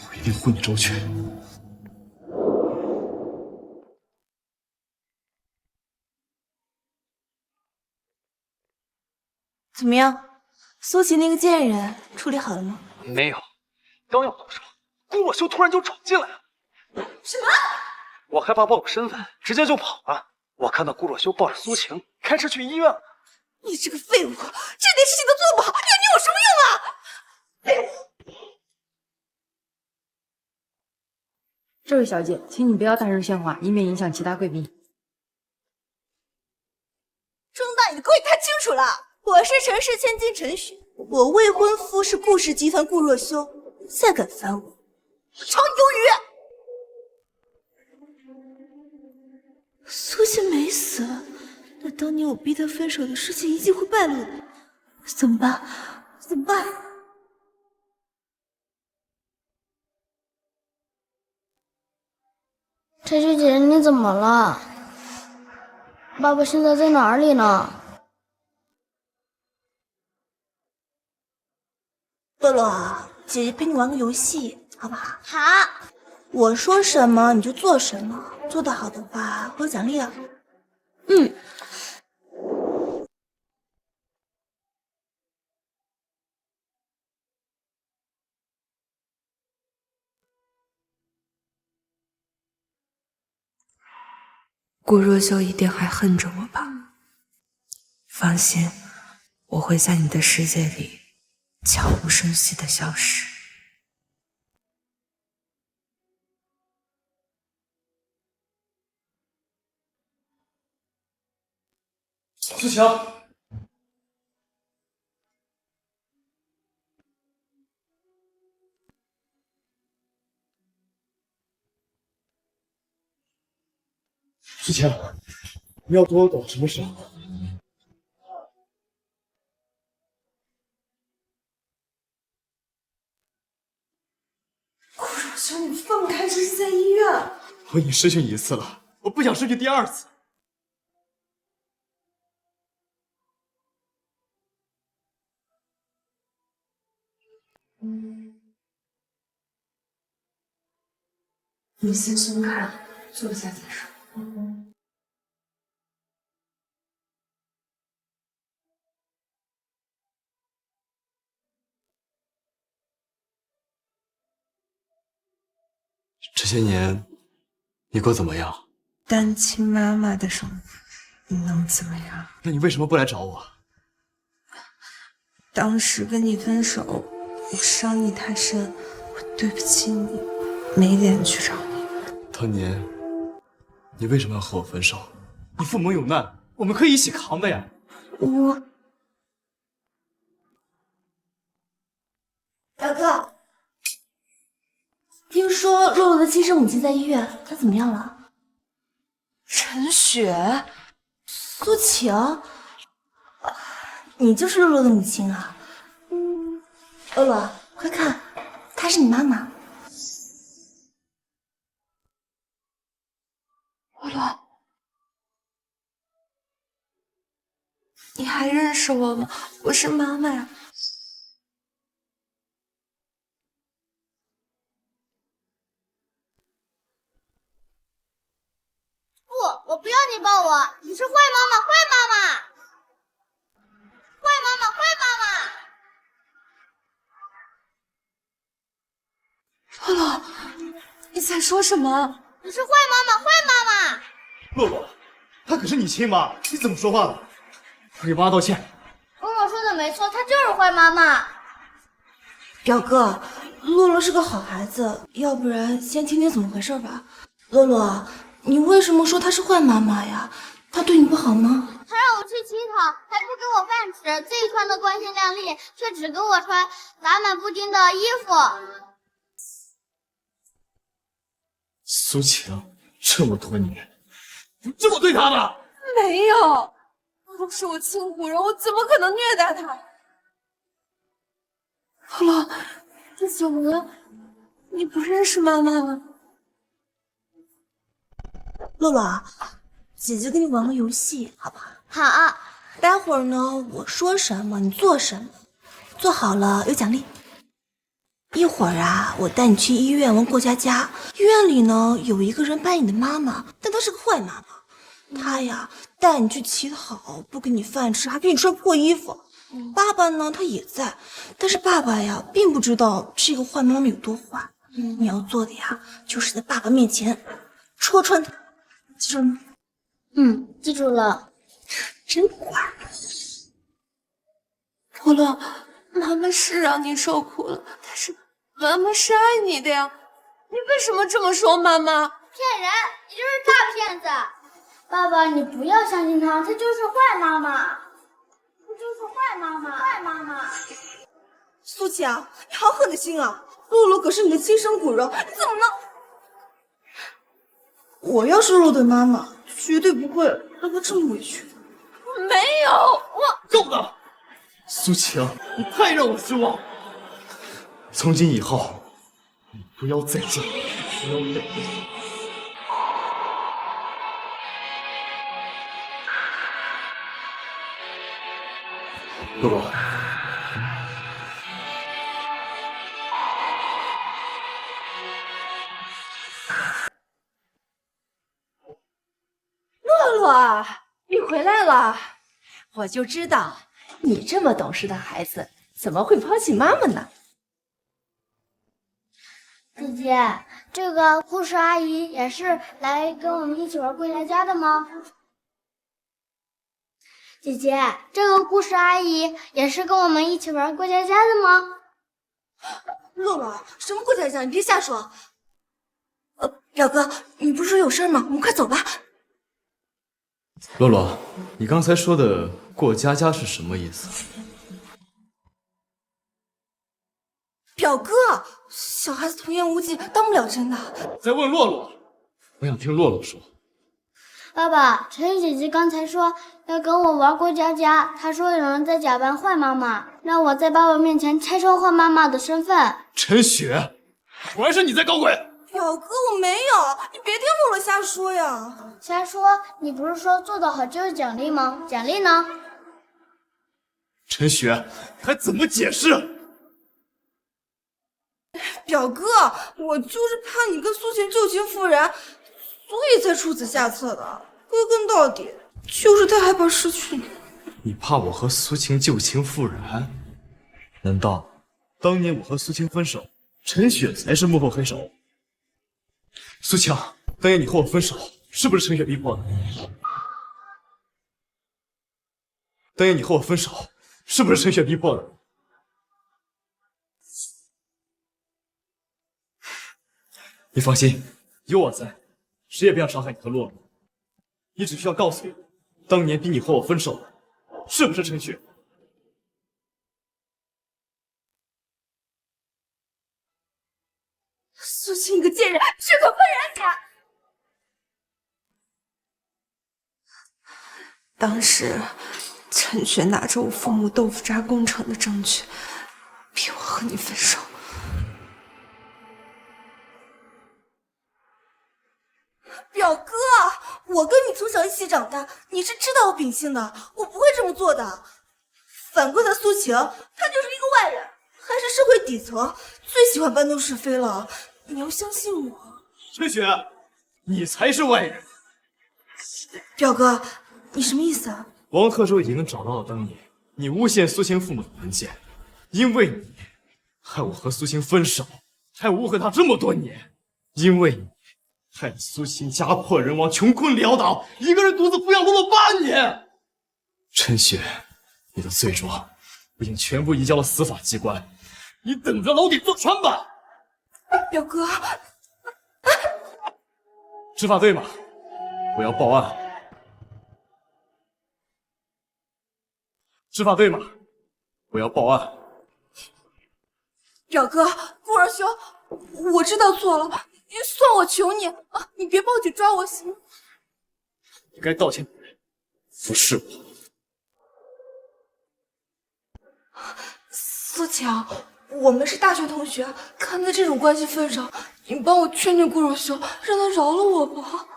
我一定护你周全。怎么样，苏琪那个贱人处理好了吗？没有，刚要动手，顾若修突然就闯进来了。什么？我害怕暴露身份，直接就跑了。我看到顾若修抱着苏晴开车去医院了。你这个废物，这点事情都做不好，要你有什么用啊？这位小姐，请你不要大声喧哗，以免影响其他贵宾。睁大你的给我看清楚了！我是陈氏千金陈雪，我未婚夫是顾氏集团顾若修，再敢烦我，炒鱿鱼！苏晴没死，那当年我逼他分手的事情一定会败露的，怎么办？怎么办？陈雪姐，你怎么了？爸爸现在在哪里呢？洛洛，姐姐陪你玩个游戏，好不好？好。我说什么你就做什么，做得好的话会有奖励啊。嗯。顾若修一定还恨着我吧？放心，我会在你的世界里悄无声息的消失。苏强，苏强，你要多懂什么时候？顾若修，你放开，这是在医院。我已经失去你一次了，我不想失去第二次。你先松开，坐下再说。这些年，你过怎么样？单亲妈妈的生活能怎么样？那你为什么不来找我？当时跟你分手，我伤你太深，我对不起你，没脸去找你。当年，你为什么要和我分手？你父母有难，我们可以一起扛的呀。表哥，听说洛洛的亲生母亲在医院，她怎么样了？陈雪，苏晴，你就是洛洛的母亲啊！洛洛，快看，她是你妈妈。洛洛，你还认识我吗？我是妈妈呀。不，我不要你抱我，你是坏妈妈，坏妈妈，坏妈妈，坏妈妈。洛洛，你在说什么？你是坏妈妈，坏妈妈。洛洛，她可是你亲妈，你怎么说话的？快给妈道歉。洛洛说的没错，她就是坏妈妈。表哥，洛洛是个好孩子，要不然先听听怎么回事吧。洛洛，你为什么说她是坏妈妈呀？她对你不好吗？她让我去乞讨，还不给我饭吃，自己穿的光鲜亮丽，却只给我穿打满布丁的衣服。苏晴，这么多年，你这么对她的？没有，都是我亲骨肉，我怎么可能虐待她？洛洛，你怎么了？你不认识妈妈吗？洛洛，姐姐跟你玩个游戏，好不好？好。待会儿呢，我说什么你做什么，做好了有奖励。一会儿啊，我带你去医院玩过家家。医院里呢有一个人扮演你的妈妈，但她是个坏妈妈。她呀带你去乞讨，不给你饭吃，还给你穿破衣服。爸爸呢他也在，但是爸爸呀并不知道这个坏妈妈有多坏。你要做的呀就是在爸爸面前戳穿他，记住了吗？记住了。真乖。洛洛，妈妈是让你受苦了，但是妈妈是爱你的呀。你为什么这么说妈妈？骗人，你就是大骗子。爸爸，你不要相信她，她就是坏妈妈。她就是坏妈妈，坏妈妈。苏晴，你好狠的心啊！洛洛可是你的亲生骨肉，你怎么能……我要是洛洛的妈妈，绝对不会让她这么委屈。没有，我够了，苏晴，你太让我失望。从今以后，你不要再这样，不要再这样。洛洛，洛洛，你回来了，我就知道你这么懂事的孩子怎么会抛弃妈妈呢？姐姐，这个护士阿姨也是来跟我们一起玩过家家的吗？姐姐，这个护士阿姨也是跟我们一起玩过家家的吗？洛洛，什么过家家？你别瞎说。表哥，你不是说有事吗？我们快走吧。洛洛，你刚才说的过家家是什么意思？表哥，小孩子童言无忌，当不了真的。再问洛洛，我想听洛洛说。爸爸，陈雨姐姐刚才说要跟我玩过家家，她说有人在假扮坏妈妈，让我在爸爸面前拆穿坏妈妈的身份。陈雪，果然是你在搞鬼！表哥，我没有，你别听洛洛瞎说呀。瞎说？你不是说做得好就有奖励吗？奖励呢？陈雪，还怎么解释？表哥，我就是怕你跟苏晴旧情复燃，所以才出此下策的。归根到底，就是他害怕失去你。你怕我和苏晴旧情复燃？难道当年我和苏晴分手，陈雪才是幕后黑手？苏晴，当年你和我分手，是不是陈雪逼迫的？当年你和我分手，是不是陈雪逼迫的？你放心，有我在，谁也别想伤害你和洛洛。你只需要告诉我，当年逼你和我分手的，是不是陈雪？苏晴，你个贱人，血口喷人你！当时陈雪拿着我父母豆腐渣工程的证据，逼我和你分手。表哥，我跟你从小一起长大，你是知道我秉性的，我不会这么做的。反观他苏晴，他就是一个外人，还是社会底层，最喜欢搬弄是非了。你要相信我。陈雪，你才是外人。表哥，你什么意思啊？王贺州已经找到了当年你诬陷苏晴父母的文件，因为你害我和苏晴分手，害我误会她这么多年，因为你害苏晴家破人亡，穷困潦倒，一个人独自抚养洛洛8年。陈雪，你的罪状我已经全部移交了司法机关，你等着牢底坐穿吧。表哥，执法队吗？我要报案。执法队吗？我要报案。表哥，顾二兄，我知道错了，算我求你啊，你别报警抓我行吗？你该道歉的人不是我。苏晴，我们是大学同学，看在这种关系份上，你帮我劝劝顾若兄，让他饶了我吧。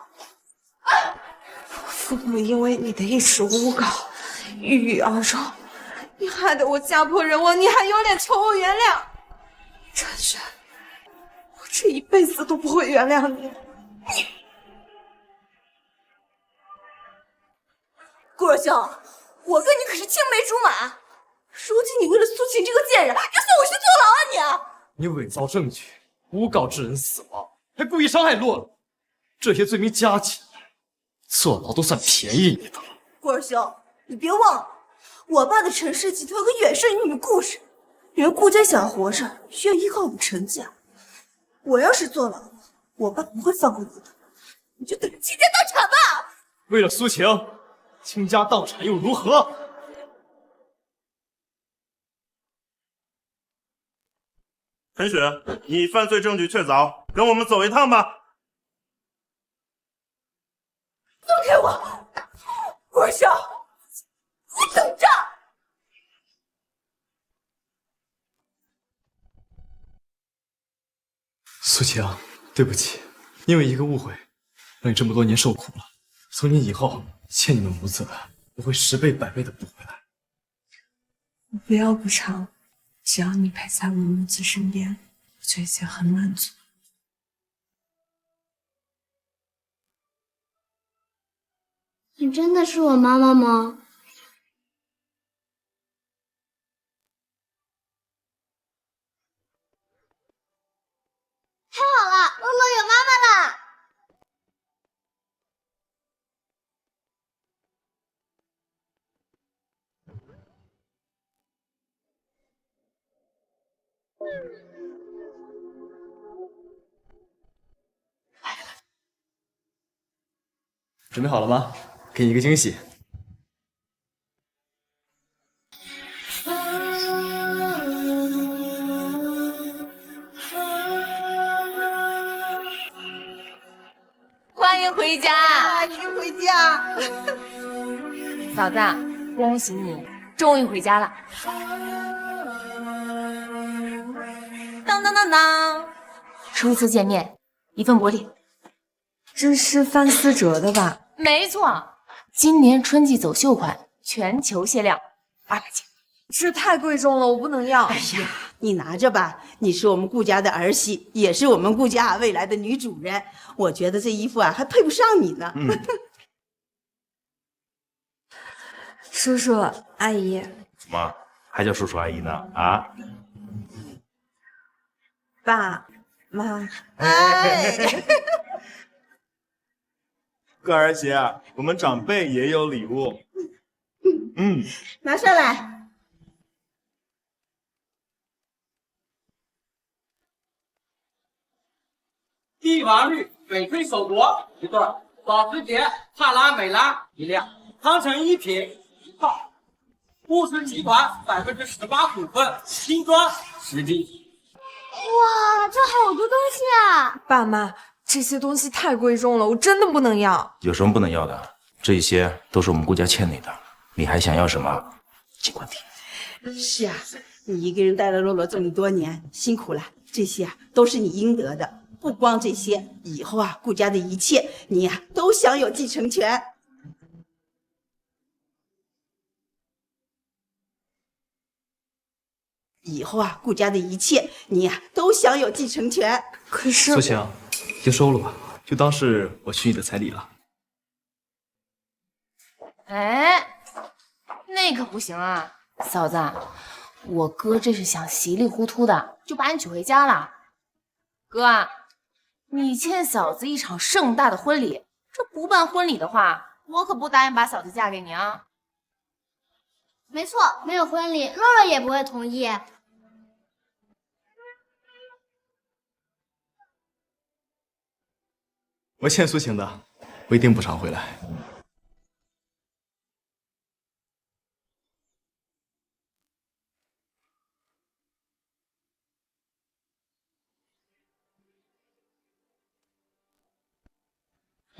父母因为你的一时诬告，郁郁而终，你害得我家破人亡，你还有脸求我原谅？陈雪，我这一辈子都不会原谅你。顾若兄，我跟你可是青梅竹马，如今你为了苏晴这个贱人，要送我去坐牢啊你！你伪造证据，诬告致人死亡，还故意伤害洛洛，这些罪名加起来，坐牢都算便宜你的了。顾二兄，你别忘了，我爸的陈氏集团可远胜于你们顾氏，你们顾家想活着，需要依靠我们陈家。我要是坐牢了，我爸不会放过你的，你就等着倾家荡产吧！为了苏晴，倾家荡产又如何？陈雪，你犯罪证据确凿，跟我们走一趟吧。放开我！顾二兄，你等着！苏晴，对不起，因为一个误会，让你这么多年受苦了。从今以后，欠你们母子的，我会10倍100倍的补回来。我不要补偿，只要你陪在我母子身边，我就已经很满足。你真的是我妈妈吗？太好了，洛洛有妈妈了！准备好了吗？给你一个惊喜。欢迎回家！欢迎回家！嫂子，恭喜你，终于回家了。当当当当！初次见面，一份薄礼。这是范思哲的吧？没错，今年春季走秀款，全球限量800件。这太贵重了，我不能要。哎呀，你拿着吧，你是我们顾家的儿媳，也是我们顾家未来的女主人。我觉得这衣服啊，还配不上你呢。叔叔阿姨，怎么还叫叔叔阿姨呢？啊？爸妈，各儿媳，我们长辈也有礼物。拿上来。帝王绿翡翠手镯1对，保时捷帕拉梅拉1辆，汤臣一品1套，富士集团18%股份，新装10斤。哇，这好多东西啊！爸妈，这些东西太贵重了，我真的不能要。有什么不能要的？这些都是我们顾家欠你的，你还想要什么？尽管提。是啊，你一个人带了洛洛这么多年，辛苦了。这些啊，都是你应得的。不光这些，以后啊，顾家的一切，你呀、都享有继承权。以后啊，顾家的一切，你呀、都享有继承权。可是苏晴，就收了吧，就当是我许你的彩礼了。哎，那可不行啊，嫂子，我哥这是想稀里糊涂的就把你娶回家了。哥，你欠嫂子一场盛大的婚礼，这不办婚礼的话，我可不答应把嫂子嫁给你啊。没错，没有婚礼，洛洛也不会同意。我欠苏晴的，我一定补偿回来。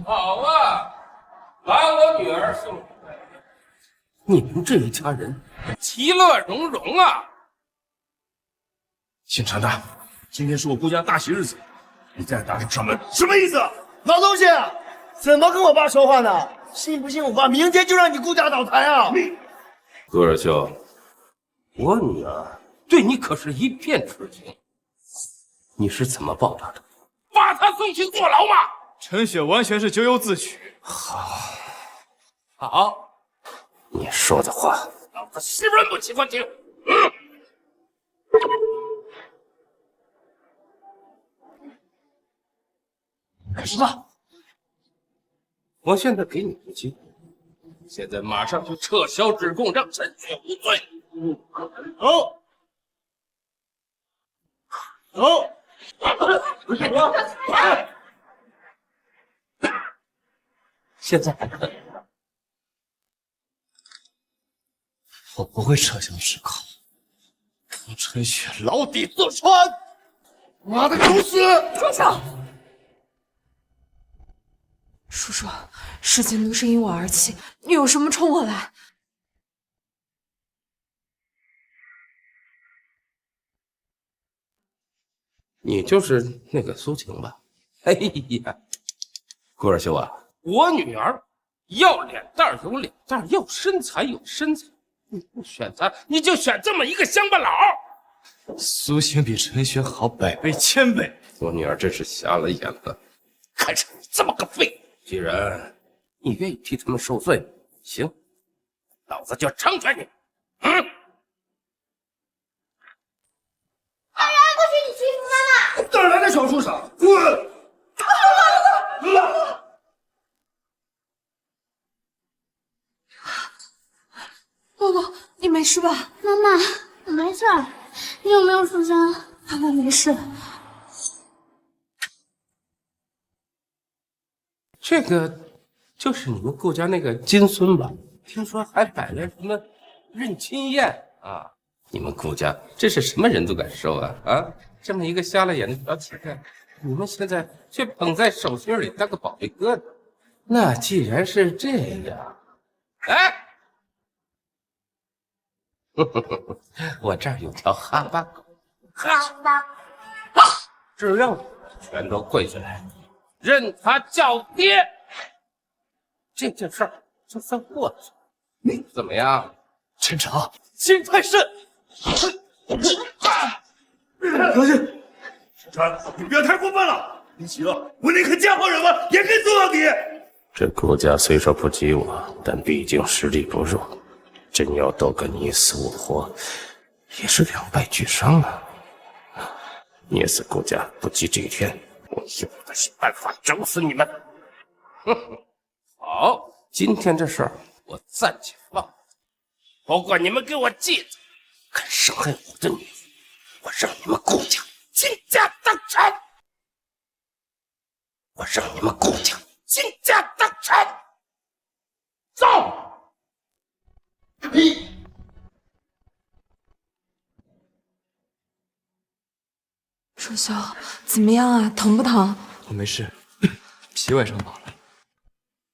好啊，把我女儿送出来，你们这一家人其乐融融啊！姓陈的，今天是我顾家大喜日子，你再打扰上门，什么意思？老东西，怎么跟我爸说话呢？信不信我爸明天就让你顾家倒台啊？顾二兄，我女儿对你可是一片痴情，你是怎么报答的？把她送去坐牢吗？陈雪完全是咎由自取。好，你说的话，老子十分不喜欢听。干什么？我现在给你个机会，现在马上就撤销指控，让陈雪无罪。走，走。现在我不会撤销指控，让陈雪牢底坐穿。妈的狗屎！住手！叔叔，事情都是因我而起，你有什么冲我来？你就是那个苏晴吧？哎呀，顾二兄啊，我女儿要脸蛋有脸蛋，要身材有身材，你不选她，你就选这么一个乡巴佬。苏晴比陈雪好100倍1000倍，我女儿真是瞎了眼了，看上你这么个废物。既然你愿意替他们受罪，行，老子就成全你。大人，不许你欺负妈妈！哪来的小畜生，滚！洛洛，你没事吧？妈妈，我没事儿，你有没有受伤？妈妈没事。这个就是你们顾家那个金孙吧？听说还摆了什么认亲宴啊！你们顾家这是什么人都敢收啊！啊，这么一个瞎了眼的小乞丐，你们现在却捧在手心里当个宝贝疙瘩。那既然是这样，哎，我这儿有条哈巴狗，哈巴，只要全都跪下来，认他叫爹。这件事儿就算过去了。你怎么样？陈诚，心太甚。老姐，陈川，你不要太过分了！你急了，我宁可家破人亡，也可以做到底。这顾家虽说不及我，但毕竟实力不弱，真要斗个你死我活，也是两败俱伤啊！捏死顾家不急这一天，我有的是办法整死你们！哼哼，好，今天这事儿我暂且放了，不过你们给我记着，敢伤害我的女人，我让你们顾家倾家荡产！我让你们顾家倾家荡产！走！楚修，怎么样啊？疼不疼？我没事，皮外伤罢了。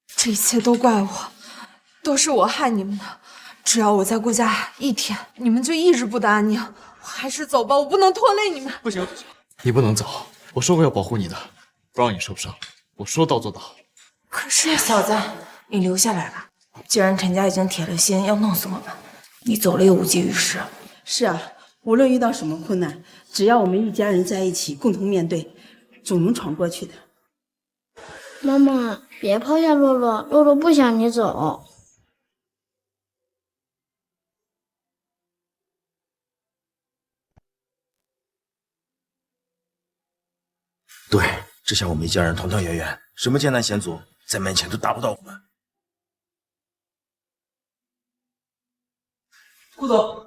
这一切都怪我，都是我害你们的。只要我在顾家一天，你们就一直不得安宁。我还是走吧，我不能拖累你们。不行，你不能走。我说过要保护你的，不让你受伤。我说到做到。可是小子，你留下来吧。既然陈家已经铁了心要弄死我们，你走了也无济于事。是啊，无论遇到什么困难，只要我们一家人在一起，共同面对，总能闯过去的。妈妈，别抛下洛洛，洛洛不想你走。对，只想我们一家人团团圆圆，什么艰难险阻在面前都打不到我们。顾总，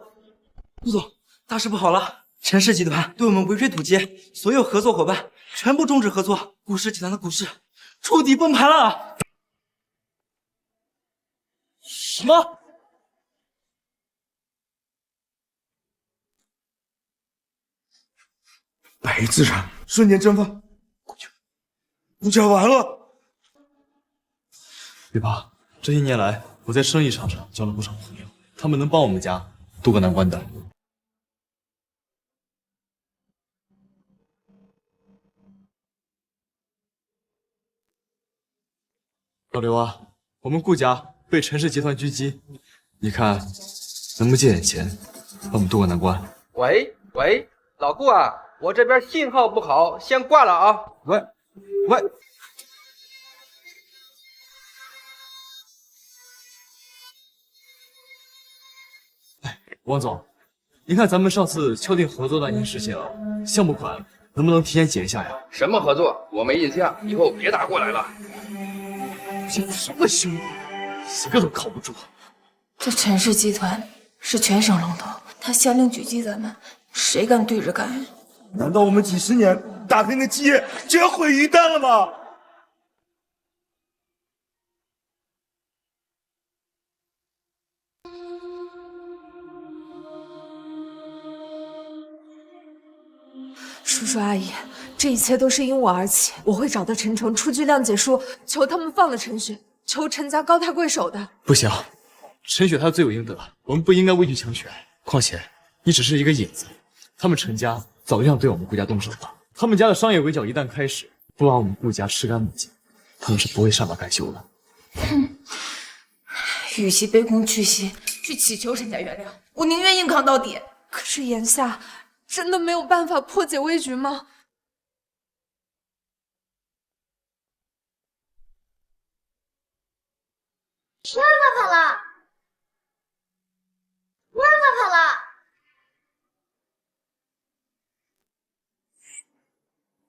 顾总，大事不好了！陈氏集团对我们围追堵截，所有合作伙伴全部终止合作，顾氏集团的股市触底崩盘了！什么？百亿资产瞬间蒸发，顾家完了！别怕，这些年来我在生意场上交了不少朋友，他们能帮我们家渡过难关的。老刘啊，我们顾家被陈氏集团狙击，你看能不能借点钱帮我们渡过难关？喂，老顾啊，我这边信号不好，先挂了啊。喂。王总，您看咱们上次敲定合作的那件事情，项目款能不能提前结一下呀？什么合作？我没印象，以后别打过来了。这什么兄弟，一个都靠不住。这陈氏集团是全省龙头，他下令狙击咱们，谁敢对着干？难道我们几十年打拼的基业就要毁于一旦了吗？叔叔阿姨，这一切都是因我而起，我会找到陈诚，出具谅解书，求他们放了陈雪，求陈家高抬贵手的。不行，陈雪她罪有应得，我们不应该畏惧强权。况且你只是一个引子，他们陈家早就想对我们顾家动手了。他们家的商业围剿一旦开始，不把我们顾家吃干抹净，他们是不会善罢甘休的。哼，与其卑躬屈膝去祈求陈家原谅，我宁愿硬扛到底。可是眼下真的没有办法破解危局吗？没有办法了，没有办法了。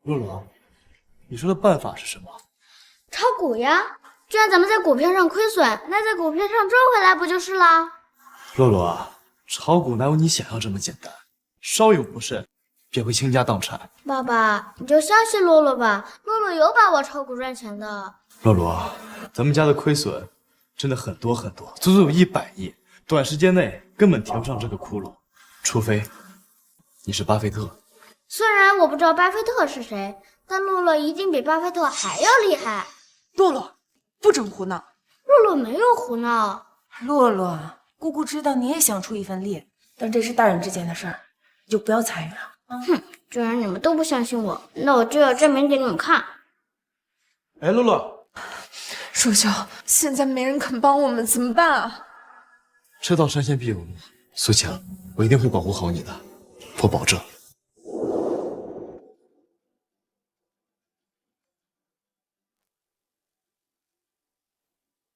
洛洛，你说的办法是什么？炒股呀，就让咱们在股票上亏损，那在股票上赚回来不就是啦？洛洛啊，炒股哪有你想象这么简单？稍有不慎，便会倾家荡产。爸爸，你就相信洛洛吧，洛洛有把握炒股赚钱的。洛洛，咱们家的亏损真的很多很多，足足有100亿，短时间内根本填不上这个窟窿，除非你是巴菲特。虽然我不知道巴菲特是谁，但洛洛一定比巴菲特还要厉害。洛洛，不准胡闹！洛洛没有胡闹。洛洛，姑姑知道你也想出一份力，但这是大人之间的事儿，你就不要参与了哼，既然你们都不相信我，那我就要证明给你们看。哎，露露，叔兄，现在没人肯帮我们，怎么办啊？车到山前必有路，苏晴，我一定会保护好你的，我保证。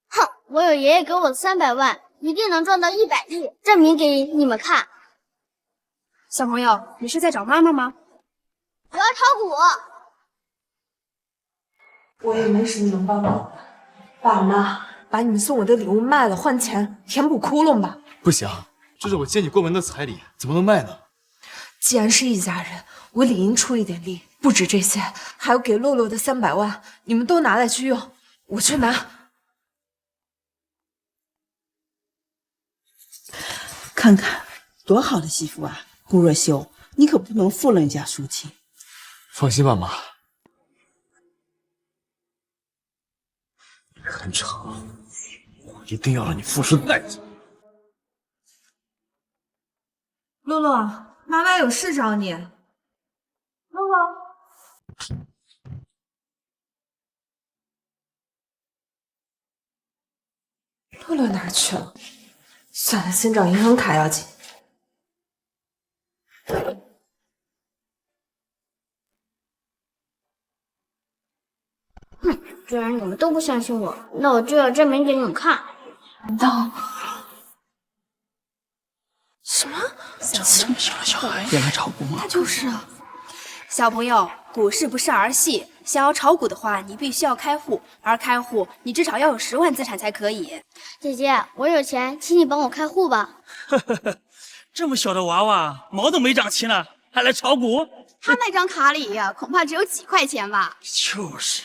哼，我有爷爷给我的300万，一定能赚到100亿，证明给你们看。小朋友，你是在找妈妈吗？我要炒股。我也没什么能帮忙的。爸妈，把你们送我的礼物卖了换钱，填补窟窿吧。不行，这是我接你过门的彩礼，怎么能卖呢？既然是一家人，我理应出一点力。不止这些，还有给洛洛的300万，你们都拿来去用，我去拿。看看多好的媳妇啊！顾若秀，你可不能负了人家淑清。放心吧，妈。很长，我一定要让你付出代价。洛洛，妈妈有事找你。洛洛，洛洛哪儿去了？算了，先找银行卡要紧。哼，既然你们都不相信我，那我就要证明给你们看。难道什么？这么小的小孩也来炒股吗？他就是啊。小朋友，股市不是儿戏，想要炒股的话，你必须要开户，而开户你至少要有10万资产才可以。姐姐，我有钱，请你帮我开户吧。这么小的娃娃，毛都没长齐呢，还来炒股？他那张卡里呀，恐怕只有几块钱吧。就是。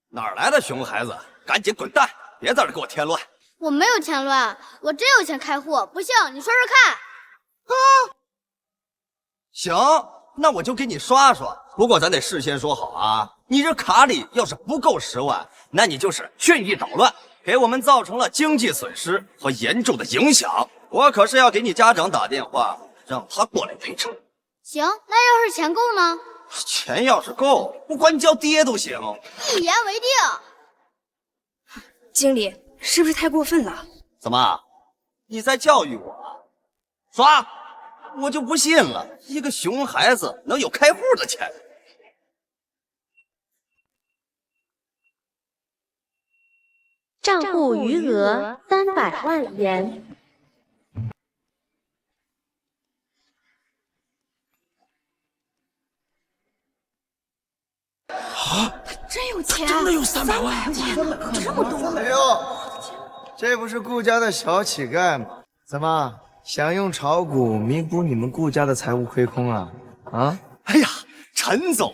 哪来的熊孩子？赶紧滚蛋！别在这给我添乱！我没有添乱，我真有钱开户，不信你说说看。行，那我就给你刷刷。不过咱得事先说好啊，你这卡里要是不够10万，那你就是蓄意捣乱，给我们造成了经济损失和严重的影响。我可是要给你家长打电话，让他过来赔偿。行，那要是钱够呢？钱要是够，我管你叫爹都行。一言为定。经理，是不是太过分了？怎么，你在教育我？刷！我就不信了，一个熊孩子能有开户的钱。账户余额300万元。啊！真有钱！真的有300万！这么多！哎呦，这不是顾家的小乞丐吗？怎么想用炒股弥补你们顾家的财务亏空啊？啊！哎呀，陈总，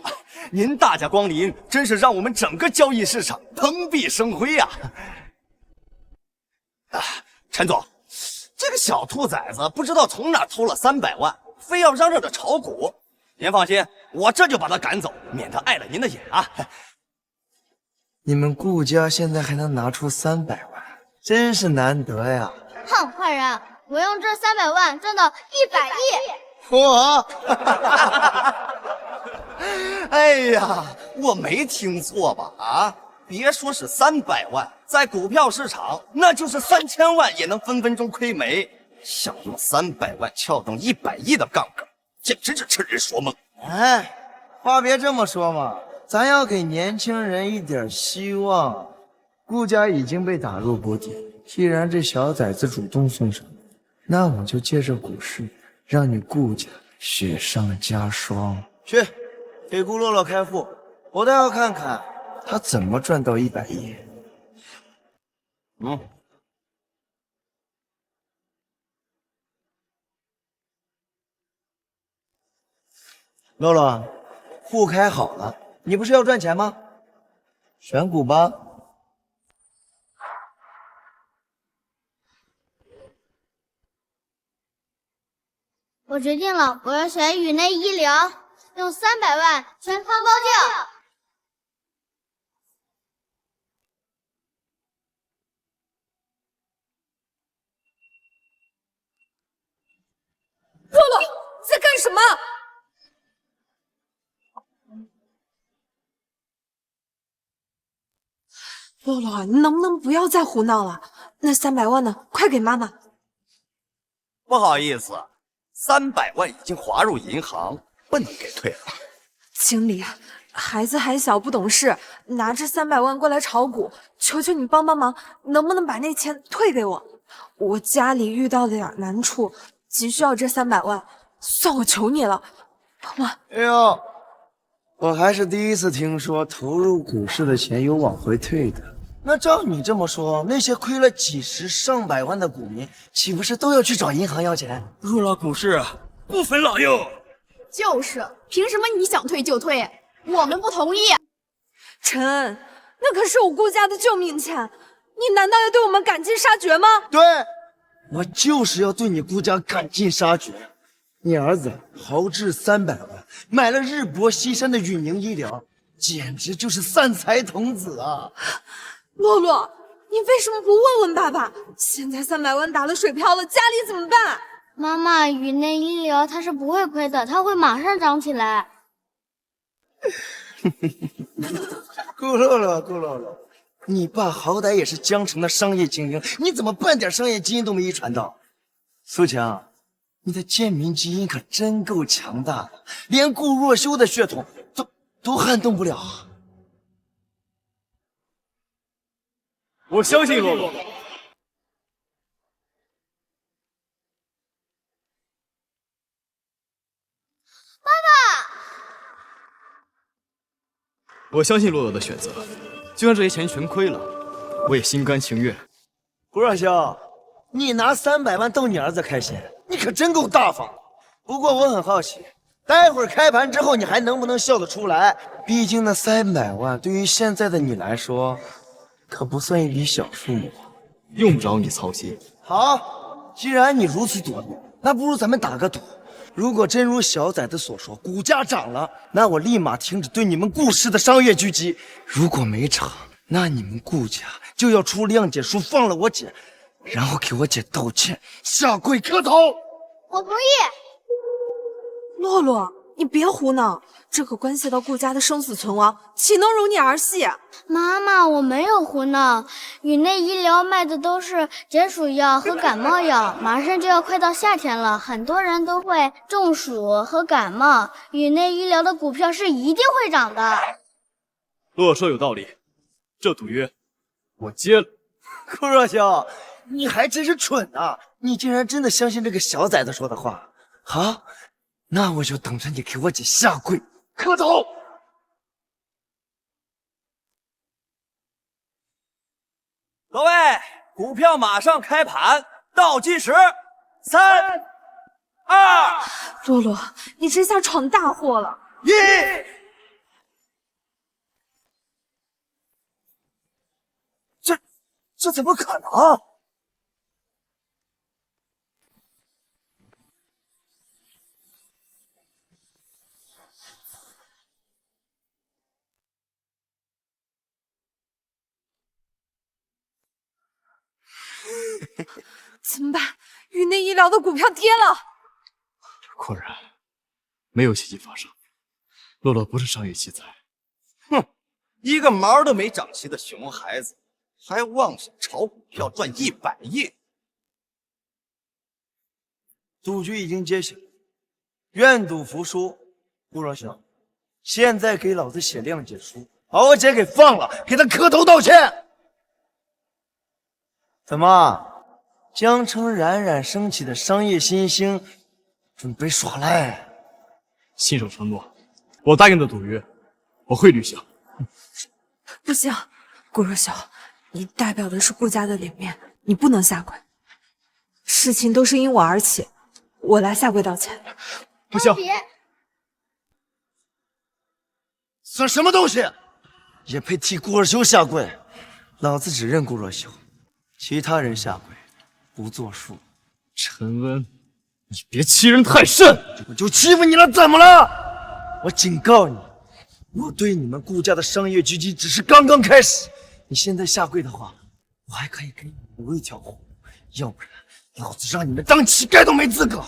您大驾光临，真是让我们整个交易市场蓬荜生辉呀！陈总，这个小兔崽子不知道从哪偷了300万，非要嚷嚷着炒股。您放心，我这就把他赶走，免得碍了您的眼啊！你们顾家现在还能拿出300万，真是难得呀！哼，坏人，我用这300万赚到100亿。我，哎呀，我没听错吧？啊，别说是300万，在股票市场那就是3000万也能分分钟亏没。想用300万撬动100亿的杠杆，简直是痴人说梦。哎，话别这么说嘛，咱要给年轻人一点希望。顾家已经被打入谷底，既然这小崽子主动送上，那我就借着股市让你顾家雪上加霜。去，给顾洛洛开户，我倒要看看他怎么赚到100亿。洛洛，户开好了，你不是要赚钱吗？选股吧。我决定了，我要选宇内医疗，用300万全仓包掉。洛洛，洛洛，你能不能不要再胡闹了？那300万呢？快给妈妈！不好意思，300万已经划入银行，不能给退了。经理，孩子还小不懂事，拿着300万过来炒股，求求你帮帮忙，能不能把那钱退给我？我家里遇到了点难处，急需要这300万，算我求你了，帮忙！哎呦，我还是第一次听说投入股市的钱有往回退的。那照你这么说，那些亏了几十上百万的股民，岂不是都要去找银行要钱？入了股市不分老幼。就是，凭什么你想退就退？我们不同意。陈，那可是我顾家的救命钱，你难道要对我们赶尽杀绝吗？对，我就是要对你顾家赶尽杀绝。你儿子豪掷300万买了日薄西山的允宁医疗，简直就是散财童子啊！洛洛，你为什么不问问爸爸？现在300万打了水漂了，家里怎么办？妈妈，宇内医疗它是不会亏的，它会马上涨起来。顾洛洛，你爸好歹也是江城的商业精英，你怎么半点商业基因都没遗传到？苏强，你的贱民基因可真够强大的，连顾若修的血统都撼动不了。我相信洛洛。爸爸，我相信洛洛的选择，就算这些钱全亏了，我也心甘情愿。顾若修，你拿300万逗你儿子开心，你可真够大方。不过我很好奇，待会儿开盘之后你还能不能笑得出来？毕竟那300万对于现在的你来说，可不算一笔小数目。用不着你操心。好，既然你如此笃定，那不如咱们打个赌。如果真如小崽子所说，股价涨了，那我立马停止对你们顾氏的商业狙击；如果没涨，那你们顾家就要出谅解书放了我姐，然后给我姐道歉，下跪磕头。我同意。洛洛，你别胡闹，这可关系到顾家的生死存亡，岂能容你儿戏？妈妈，我没有胡闹，宇内医疗卖的都是解暑药和感冒药，马上就要快到夏天了，很多人都会中暑和感冒，宇内医疗的股票是一定会涨的。洛洛说有道理，这赌约我接了。顾若修，你还真是蠢啊！你竟然真的相信这个小崽子说的话。好，那我就等着你给我姐下跪磕头。各位，股票马上开盘，倒计时，3、2。洛洛，你这下闯大祸了。1。这怎么可能？怎么办？宇内医疗的股票跌了。果然没有奇迹发生，洛洛不是商业奇才。哼，一个毛都没长齐的熊孩子，还妄想炒股票赚100亿。赌局已经揭晓，愿赌服输。顾若修，现在给老子写谅解书，把我姐给放了，给她磕头道歉。怎么？江城冉冉升起的商业新星，准备耍赖？信守承诺，我答应的赌约，我会履行。不行，顾若修，你代表的是顾家的脸面，你不能下跪。事情都是因我而起，我来下跪道歉。不行，算什么东西？也配替顾若修下跪？老子只认顾若修，其他人下跪不作数。陈温，你别欺人太甚！我就欺负你了，怎么了？我警告你，我对你们顾家的商业狙击只是刚刚开始。你现在下跪的话，我还可以给你留一条活路，要不然老子让你们当乞丐都没资格。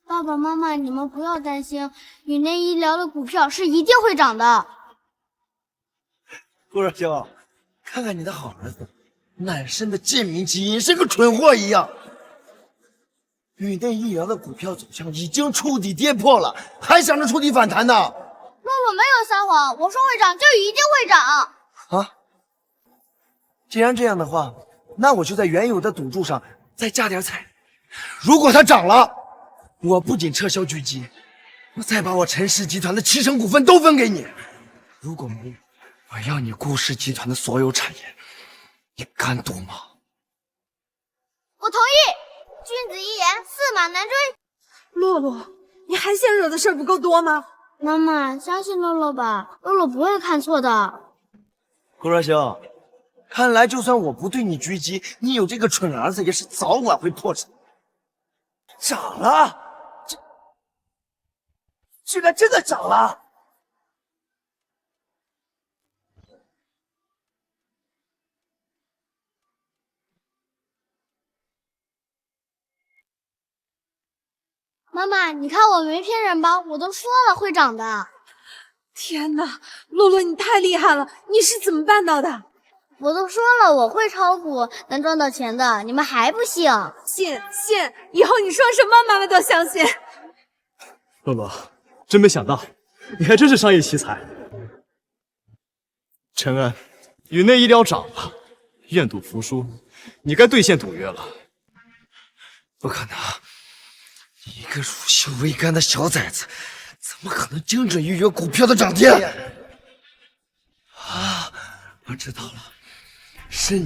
爸爸妈妈，你们不要担心，宇内医疗的股票是一定会涨的。顾若修，看看你的好儿子，满身的贱民基因，是个蠢货一样。宇内医疗的股票走向已经触底跌破了，还想着触底反弹呢？洛洛没有撒谎，我说会涨就一定会涨。啊！既然这样的话，那我就在原有的赌注上再加点彩。如果它涨了，我不仅撤销狙击，我再把我陈氏集团的70%股份都分给你。如果没有，我要你顾氏集团的所有产业，你敢赌吗？我同意。君子一言，驷马难追。洛洛，你还嫌惹的事儿不够多吗？妈妈，相信洛洛吧，洛洛不会看错的。顾若星，看来就算我不对你狙击，你有这个蠢儿子也是早晚会破产。涨了，居然真的涨了！妈妈，你看我没骗人吧？我都说了会涨的。天哪，洛洛你太厉害了，你是怎么办到的？我都说了我会炒股，能赚到钱的，你们还不信？信，以后你说什么妈妈都相信。洛洛，真没想到，你还真是商业奇才。陈恩，宇内医疗涨了，愿赌服输，你该兑现赌约了。不可能！一个乳臭未干的小崽子，怎么可能精准预约股票的涨跌？啊，我知道了，是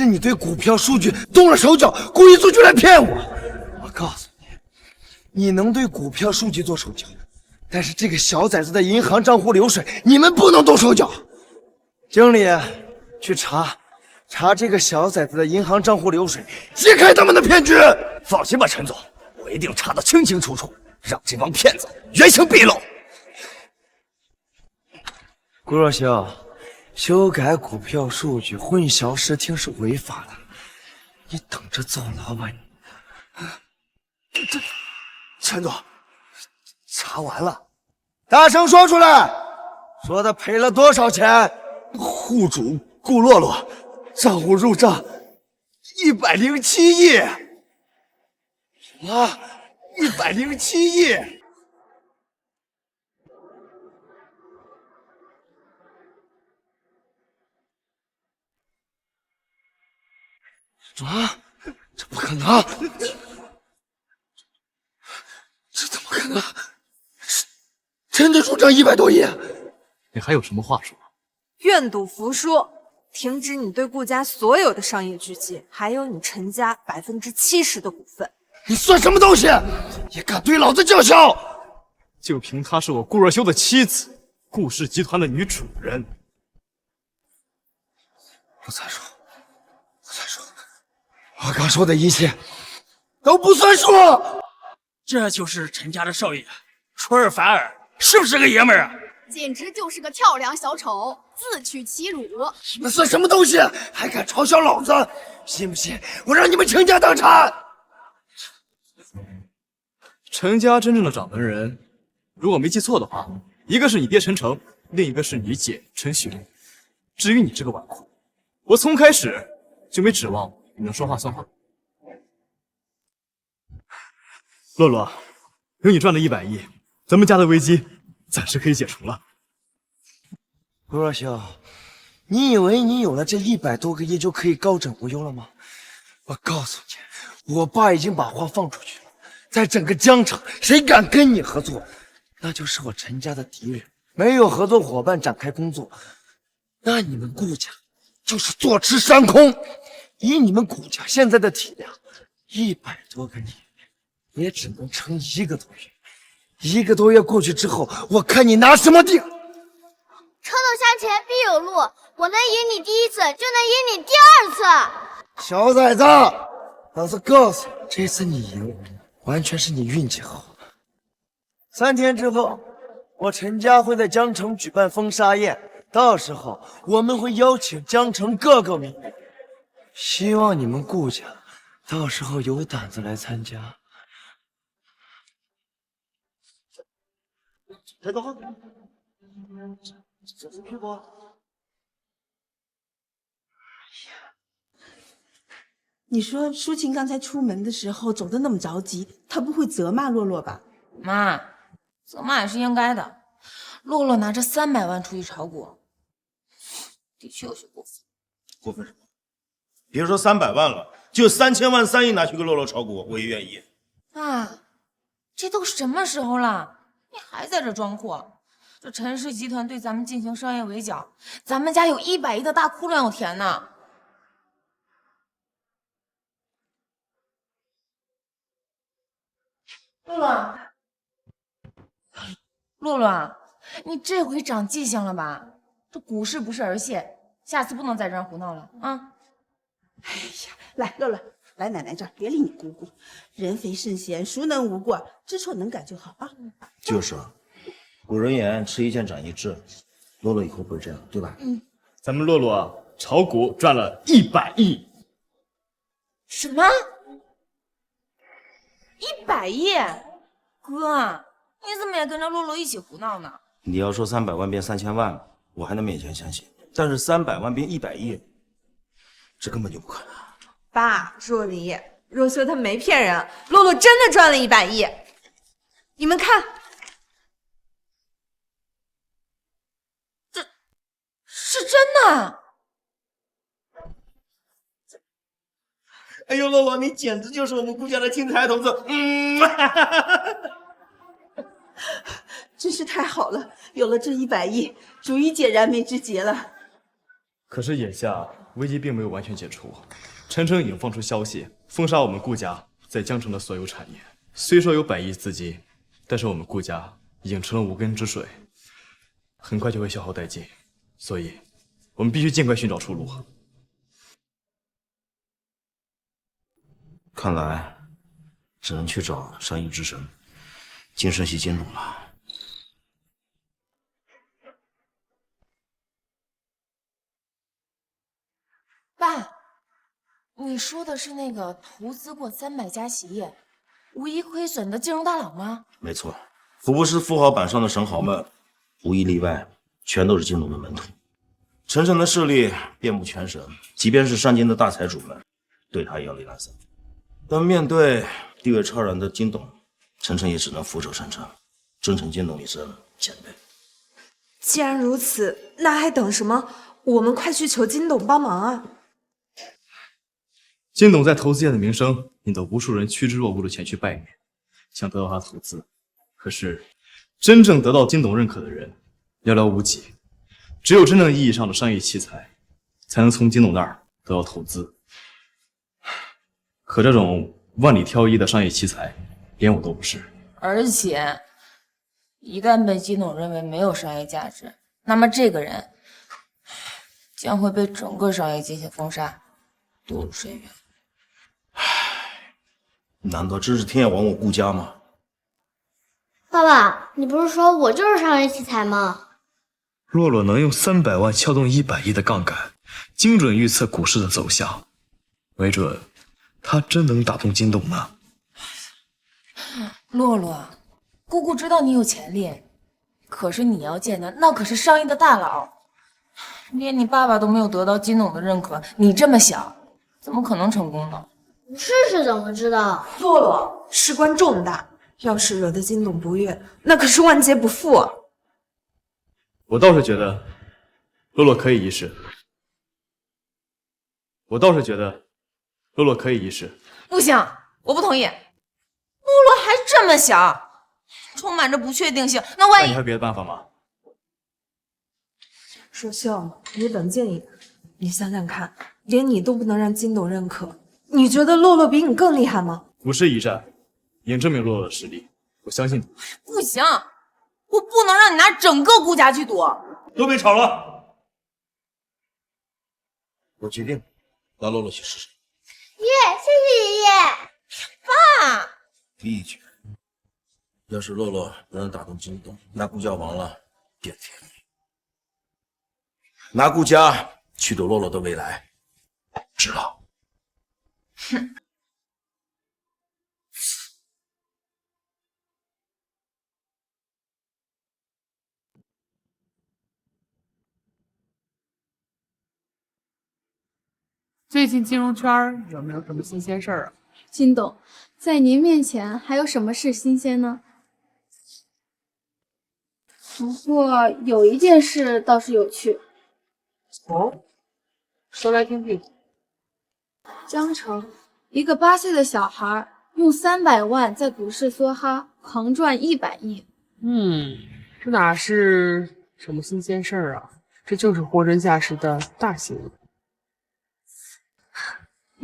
你对股票数据动了手脚，故意做出来骗我。我告诉你，你能对股票数据做手脚，但是这个小崽子的银行账户流水，你们不能动手脚。经理，去查这个小崽子的银行账户流水，揭开他们的骗局。放心吧，陈总。我一定查得清清楚楚，让这帮骗子原形毕露。顾若星，修改股票数据、混淆视听是违法的，你等着坐牢吧你！陈总，查完了，大声说出来，说他赔了多少钱？户主顾洛洛，账户入账107亿。啊，107亿！啊，这不可能！这怎么可能？真的入账100多亿！你还有什么话说？愿赌服输，停止你对顾家所有的商业狙击，还有你陈家70%的股份。你算什么东西？也敢对老子叫嚣？就凭她是我顾若修的妻子，顾氏集团的女主人。不算数，我刚说的一切都不算数。这就是陈家的少爷楚尔反尔，是不是个爷们儿啊？简直就是个跳梁小丑，自取其辱。你们算什么东西？还敢嘲笑老子？信不信我让你们倾家荡产？陈家真正的掌门人，如果没记错的话，一个是你爹陈诚，另一个是你姐陈雪。至于你这个纨绔，我从开始就没指望你能说话算话。洛洛，有你赚的100亿，咱们家的危机暂时可以解除了。顾若星，你以为你有了这100多个亿就可以高枕无忧了吗？我告诉你，我爸已经把话放出去了。在整个江城，谁敢跟你合作，那就是我陈家的敌人。没有合作伙伴展开工作，那你们顾家就是坐吃山空。以你们顾家现在的体量，100多个亿也只能撑1个多月。1个多月过去之后，我看你拿什么顶？车到山前必有路，我能赢你第1次，就能赢你第2次。小崽子，老子告诉你，这次你赢，完全是你运气好。3天之后，我陈家会在江城举办封杀宴，到时候我们会邀请江城各个名人，希望你们顾家到时候有胆子来参加。陈总，这是屁不？你说苏晴刚才出门的时候走得那么着急，她不会责骂洛洛吧？妈，责骂也是应该的。洛洛拿着300万出去炒股，的确有些过分。过分什么？别说300万了，就3000万、3亿拿去给洛洛炒股，我也愿意。啊，这都什么时候了，你还在这装阔？这陈氏集团对咱们进行商业围剿，咱们家有100亿的大窟窿要填呢。洛洛，你这回长记性了吧？这股市不是儿戏，下次不能在这儿胡闹了啊！哎呀，来，乐乐，来奶奶这儿，别理你姑姑。人非圣贤，孰能无过？知错能改就好啊。就是啊，古人言，吃一堑长一智。洛洛以后不会这样，对吧？咱们洛洛炒股赚了100亿。什么？100亿？哥，你怎么也跟着洛洛一起胡闹呢？你要说300万变3000万，我还能勉强相信。但是300万变100亿，这根本就不可能。爸，若离，若修他没骗人，洛洛真的赚了100亿。你们看，这是真的。哎呦，洛洛，你简直就是我们顾家的金财童子。真是太好了，有了这100亿，足以解燃眉之急了。可是眼下危机并没有完全解除，陈诚已经放出消息，封杀我们顾家在江城的所有产业。虽说有100亿资金，但是我们顾家已经成了无根之水，很快就会消耗殆尽，所以我们必须尽快寻找出路。看来只能去找商业之神金圣熙金董了。爸，你说的是那个投资过300家企业，无一亏损的金融大佬吗？没错，福布斯富豪榜上的神豪们，无一例外，全都是金董的门徒。陈诚的势力遍布全省，即便是上京的大财主们，对他也要礼难三分。但面对地位超然的金董，陈诚也只能俯首称臣，尊称金董一声前辈。既然如此，那还等什么？我们快去求金董帮忙啊！金董在投资业的名声，引得无数人趋之若鹜的前去拜年，想得到他投资。可是，真正得到金董认可的人寥寥无几，只有真正意义上的商业奇才，才能从金董那儿得到投资。可这种万里挑一的商业奇才，连我都不是。而且，一旦被金董认为没有商业价值，那么这个人将会被整个商业界限封杀，堕入深渊。难道真是天要亡我顾家吗？爸爸，你不是说我就是商业奇才吗？洛洛能用300万撬动100亿的杠杆，精准预测股市的走向，没准他真能打动金董呢。洛洛，姑姑知道你有潜力，可是你要见的那可是商业的大佬，连你爸爸都没有得到金董的认可，你这么小，怎么可能成功呢？不试试怎么知道？洛洛事关重大，要是惹得金董不悦，那可是万劫不复啊！我倒是觉得洛洛可以一试。不行，我不同意。洛洛还这么小，充满着不确定性，那万一……那你还有别的办法吗？若秀，你冷静一点，你想想看，连你都不能让金董认可，你觉得洛洛比你更厉害吗？股市一战，已经证明洛洛的实力，我相信你。不行，我不能让你拿整个顾家去赌。都别吵了，我决定让洛洛去试试。耶，谢谢爷爷。爸，提一句，要是洛洛不能打动金董，那顾家亡了便天命。拿顾家去赌洛洛的未来，知道？哼。最近金融圈有没有什么新鲜事儿啊？金董，在您面前还有什么事新鲜呢？不过有一件事倒是有趣。哦，说来听听。江城，一个8岁的小孩用300万在股市梭哈，狂赚100亿。这哪是什么新鲜事儿啊？这就是货真价实的大新闻。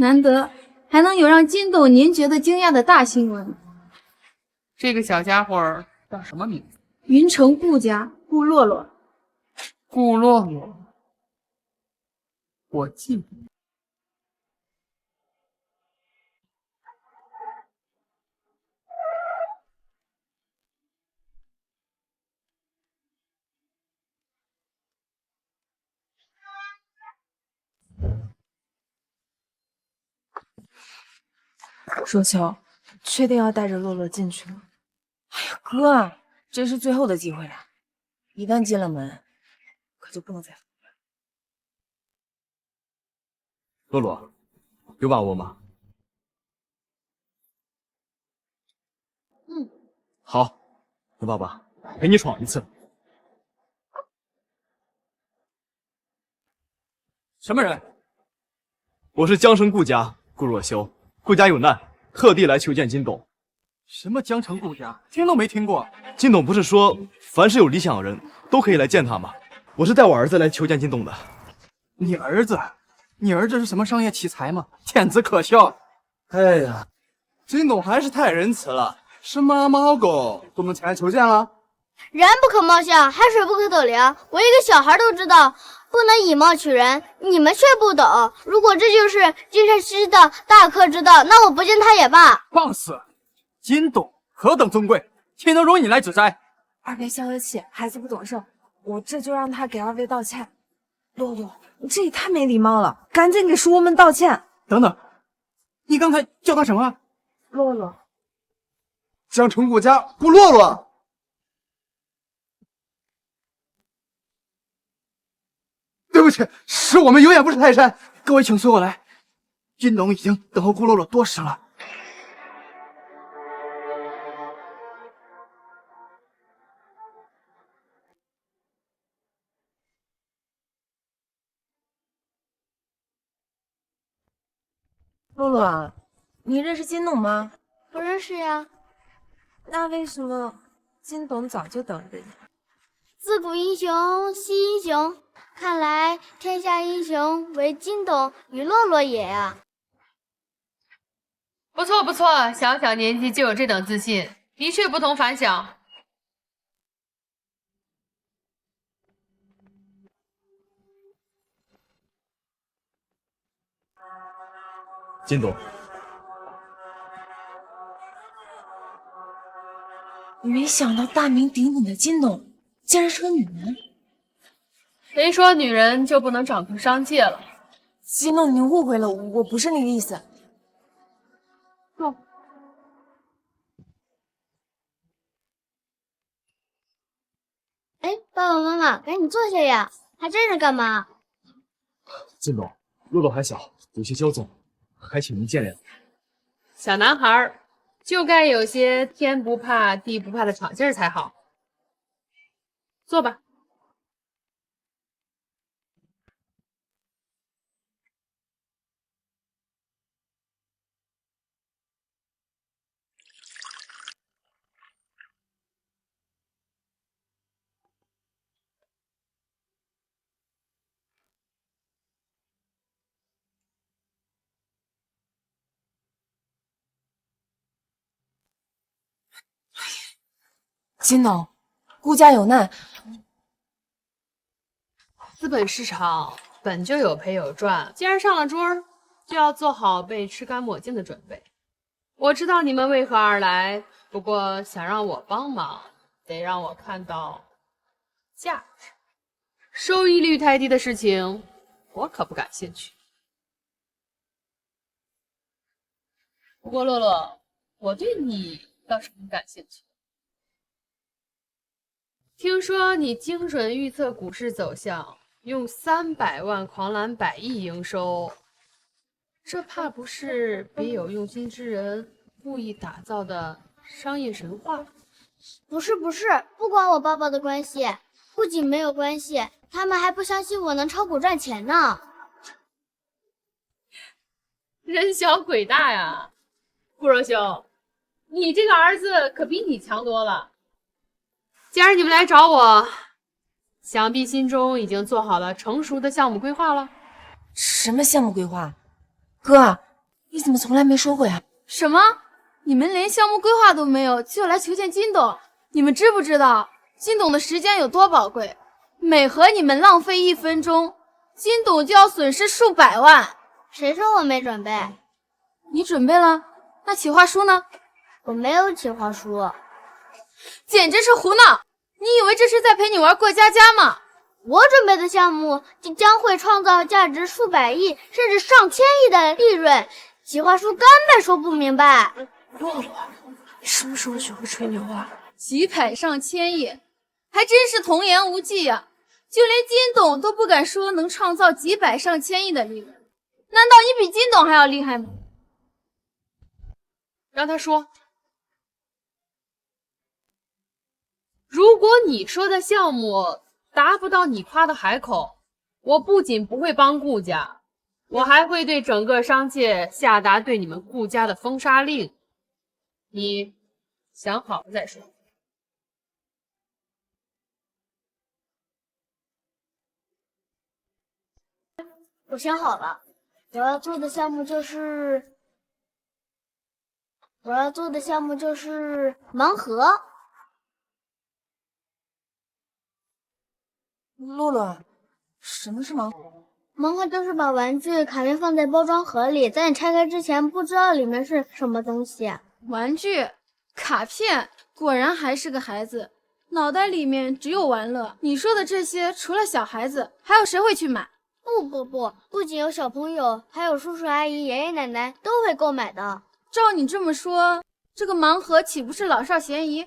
难得还能有让金董您觉得惊讶的大新闻。这个小家伙叫什么名字？云城顾家顾洛洛。顾洛洛，我记得。若秋，确定要带着洛洛进去吗？哎呀，哥，这是最后的机会了，一旦进了门，可就不能再回来。洛洛，有把握吗？好，那爸爸陪你闯一次。什么人？我是江城顾家顾若修，顾家有难，特地来求见金董。什么江城顾家？听都没听过。金董不是说凡是有理想的人都可以来见他吗？我是带我儿子来求见金董的。你儿子？你儿子是什么商业奇才吗？天资可笑。哎呀，金董还是太仁慈了，是猫猫狗都能前来求见了。人不可貌相，海水不可斗量。我一个小孩都知道，不能以貌取人，你们却不懂。如果这就是金山西的大客之道，那我不见他也罢。放肆！金董何等尊贵，岂能容你来指摘？二位消消气，孩子不懂事，我这就让他给二位道歉。洛洛，你这也太没礼貌了，赶紧给叔叔们道歉。等等，你刚才叫他什么？洛洛。江城顾家顾洛洛。对不起，是我们有眼不识泰山。各位请随我来，金董已经等候顾洛洛多时了。洛洛，你认识金董吗？不认识呀。那为什么金董早就等着你？自古英雄惜英雄，看来天下英雄唯金董与洛洛也啊。不错不错，小小年纪就有这等自信，的确不同凡响。金董，没想到大名鼎鼎的金董竟然是个女人。谁说女人就不能掌控商界了？金董，你误会了，我不是那个意思。坐。哎，爸爸妈妈，赶紧坐下呀，还站着干嘛？金董，洛洛还小，有些骄纵，还请您见谅。小男孩就该有些天不怕地不怕的闯劲儿才好。坐吧。金董，顾家有难。资本市场本就有赔有赚，既然上了桌，就要做好被吃干抹净的准备。我知道你们为何而来，不过想让我帮忙，得让我看到价值。收益率太低的事情，我可不感兴趣。不过洛洛，我对你倒是很感兴趣。听说你精准预测股市走向，用300万狂揽100亿营收，这怕不是别有用心之人故意打造的商业神话？不是，不关我爸爸的关系，不仅没有关系，他们还不相信我能炒股赚钱呢。人小鬼大呀，顾荣兄，你这个儿子可比你强多了。既然你们来找我，想必心中已经做好了成熟的项目规划了。什么项目规划？哥，你怎么从来没说过呀？什么？你们连项目规划都没有，就来求见金董？你们知不知道金董的时间有多宝贵？每和你们浪费1分钟，金董就要损失数百万。谁说我没准备？你准备了？那企划书呢？我没有企划书。简直是胡闹！你以为这是在陪你玩过家家吗？我准备的项目将会创造价值数百亿甚至上千亿的利润，企划书根本说不明白。洛洛，你什么时候学会吹牛啊？几百上千亿，还真是童言无忌呀！就连金董都不敢说能创造几百上千亿的利润，难道你比金董还要厉害吗？让他说。如果你说的项目达不到你夸的海口，我不仅不会帮顾家，我还会对整个商界下达对你们顾家的封杀令。你想好了再说。我想好了，我要做的项目就是盲盒。洛洛，什么是盲盒？盲盒就是把玩具卡片放在包装盒里，在你拆开之前不知道里面是什么东西。玩具、卡片，果然还是个孩子，脑袋里面只有玩乐。你说的这些，除了小孩子，还有谁会去买？不仅有小朋友，还有叔叔阿姨、爷爷奶奶都会购买的。照你这么说，这个盲盒岂不是老少咸宜？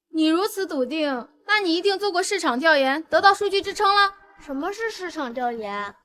你如此笃定，那你一定做过市场调研，得到数据支撑了。什么是市场调研？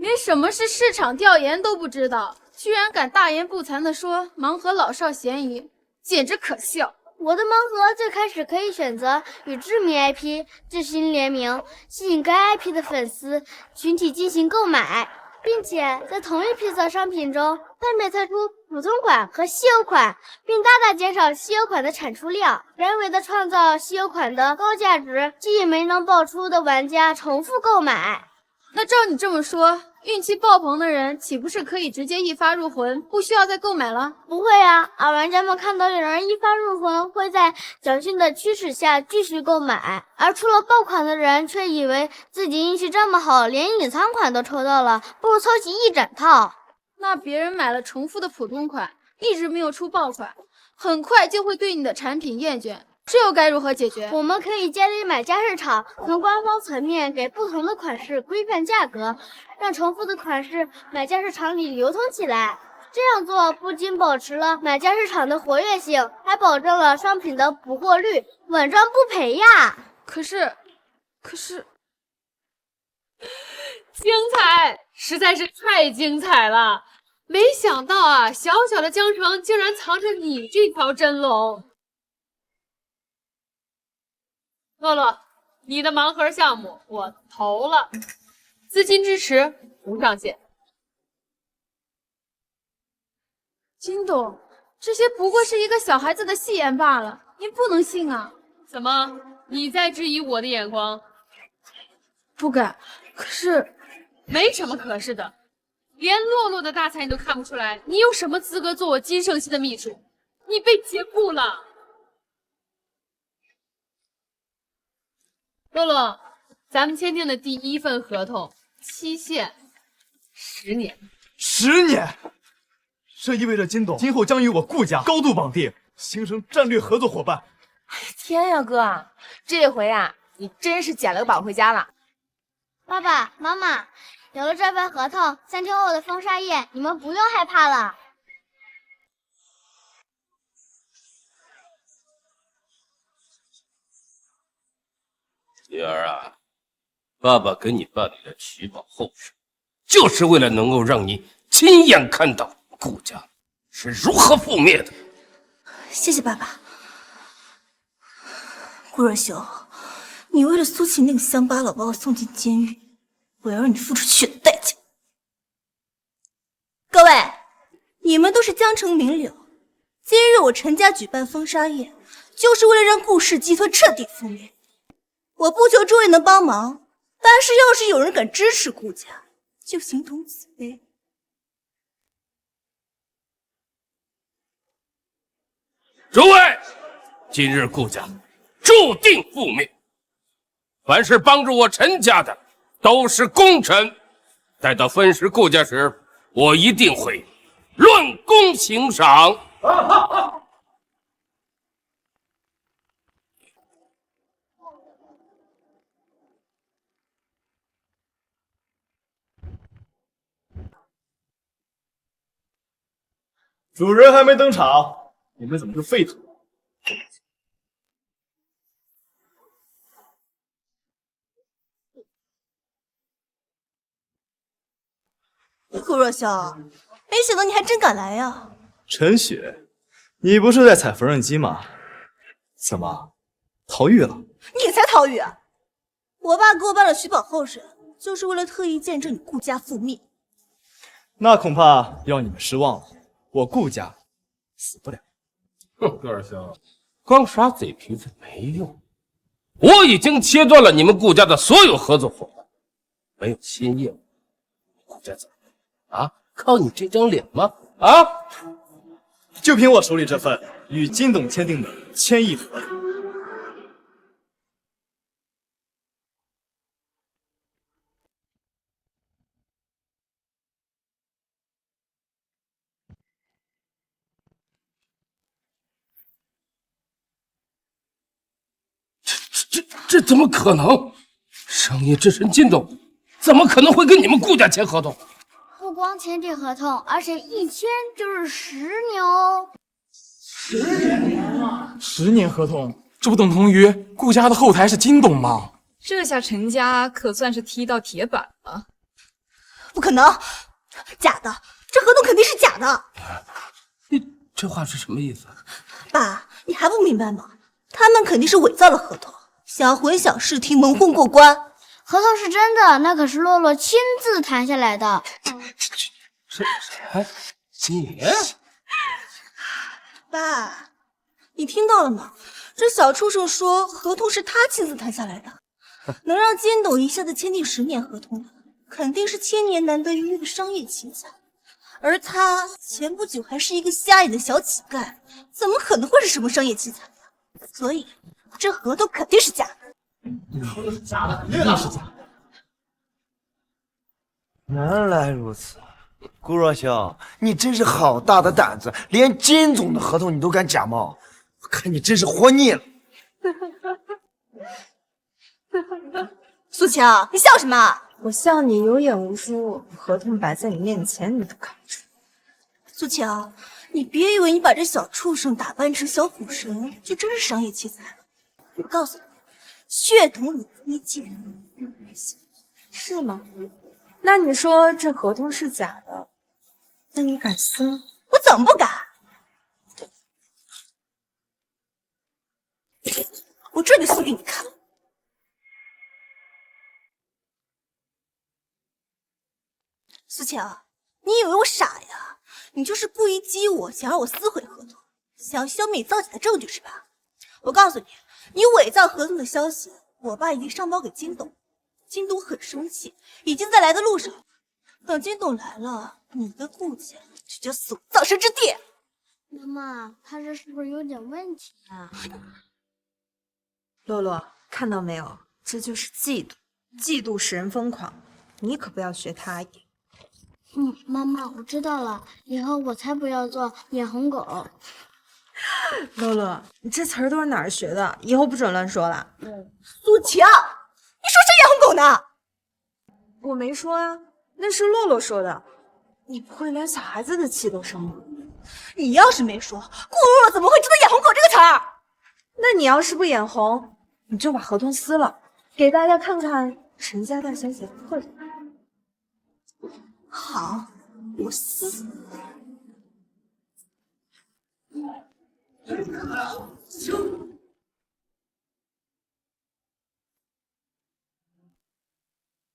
连什么是市场调研都不知道，居然敢大言不惭地说盲盒老少咸宜，简直可笑。我的盲盒最开始可以选择与知名 IP 自行联名，吸引该 IP 的粉丝群体进行购买，并且在同一批次商品中分别推出普通款和稀有款，并大大减少稀有款的产出量，人为的创造稀有款的高价值，吸引没能爆出的玩家重复购买。那照你这么说，运气爆棚的人岂不是可以直接一发入魂，不需要再购买了？不会啊，玩家们看到有人一发入魂，会在侥幸的驱使下继续购买，而出了爆款的人却以为自己运气这么好，连隐藏款都抽到了，不如凑齐一整套。那别人买了重复的普通款，一直没有出爆款，很快就会对你的产品厌倦，这又该如何解决？我们可以建立买家市场，从官方层面给不同的款式规范价格，让重复的款式买家市场里流通起来。这样做不仅保持了买家市场的活跃性，还保证了商品的补货率，稳赚不赔呀！可是，精彩，实在是太精彩了！没想到啊，小小的江城竟然藏着你这条真龙。洛洛，你的盲盒项目我投了，资金支持无上限。金董，这些不过是一个小孩子的戏言罢了，您不能信啊！怎么，你在质疑我的眼光？不敢，可是没什么可是的，连洛洛的大才你都看不出来，你有什么资格做我金圣熙的秘书？你被解雇了。洛洛，咱们签订的第1份合同期限10年。10年，这意味着金董今后将与我顾家高度绑定，形成战略合作伙伴。天呀，哥，这回啊，你真是捡了个宝回家了。爸爸妈妈，有了这份合同，3天后的封杀宴，你们不用害怕了。女儿啊，爸爸给你办理了取保候审，就是为了能够让你亲眼看到顾家是如何覆灭的。谢谢爸爸。顾若秀，你为了苏秦那个乡巴佬把我送进监狱，我要让你付出血的代价。各位，你们都是江城名流，今日我陈家举办封杀宴，就是为了让顾氏集团彻底覆灭。我不求诸位能帮忙，但是要是有人敢支持顾家，就形同此悲。诸位，今日顾家注定覆灭，凡是帮助我陈家的都是功臣。待到分食顾家时，我一定会论功行赏。主人还没登场，你们怎么就废土？顾若秀，没想到你还真敢来呀！陈雪，你不是在踩缝纫机吗？怎么逃狱了？你才逃狱啊！我爸给我办了取保候审，就是为了特意见证你顾家覆灭。那恐怕让你们失望了，我顾家死不了。哼，二兄，光耍嘴皮子没用。我已经切断了你们顾家的所有合作伙伴，没有新业务，顾家怎么啊？靠你这张脸吗？啊！就凭我手里这份与金董签订的1000亿合同。这怎么可能？商业之神金董怎么可能会跟你们顾家签合同？不光签订合同，而且一签就是10年哦。10年合同，这不等同于顾家的后台是金董吗？这下陈家可算是踢到铁板了。不可能，假的，这合同肯定是假的。这话是什么意思？爸，你还不明白吗？他们肯定是伪造了合同，想要混淆视听，蒙混过关。合同是真的，那可是洛洛亲自谈下来的。你爸，你听到了吗？这小畜生说合同是他亲自谈下来的，能让金董一下子签订10年合同的，肯定是千年难得一遇的商业奇才。而他前不久还是一个瞎眼的小乞丐，怎么可能会是什么商业奇才呀？所以这合同肯定是假的。假的，肯定是假的。原来如此，顾若秀，你真是好大的胆子，连金总的合同你都敢假冒，我看你真是活腻了。苏晴，你笑什么？我笑你有眼无珠，合同摆在你面前，你都看不出。苏晴，你别以为你把这小畜生打扮成小虎神，就真是商业奇才了。我告诉你，血统里推荐是吗？那你说这合同是假的，那你敢撕吗？我怎么不敢？我这就撕给你看。苏晴，你以为我傻呀？你就是故意激我，想让我撕毁合同，想要消灭你造假的证据是吧？我告诉你，你伪造合同的消息，我爸已经上报给金董，金董很生气，已经在来的路上。等金董来了，你的顾家就叫死无葬身之地。妈妈，他这是不是有点问题啊？洛洛，看到没有？这就是嫉妒，嫉妒使人疯狂。你可不要学他阿姨。妈妈，我知道了，以后我才不要做眼红狗。洛洛，你这词儿都是哪儿学的？以后不准乱说了。苏晴，你说谁眼红狗呢？我没说啊，那是洛洛说的。你不会连小孩子的气都生吗？你要是没说，顾若若怎么会知道眼红狗这个词儿？那你要是不眼红，你就把合同撕了，给大家看看陈家大小姐的特点。好，我撕。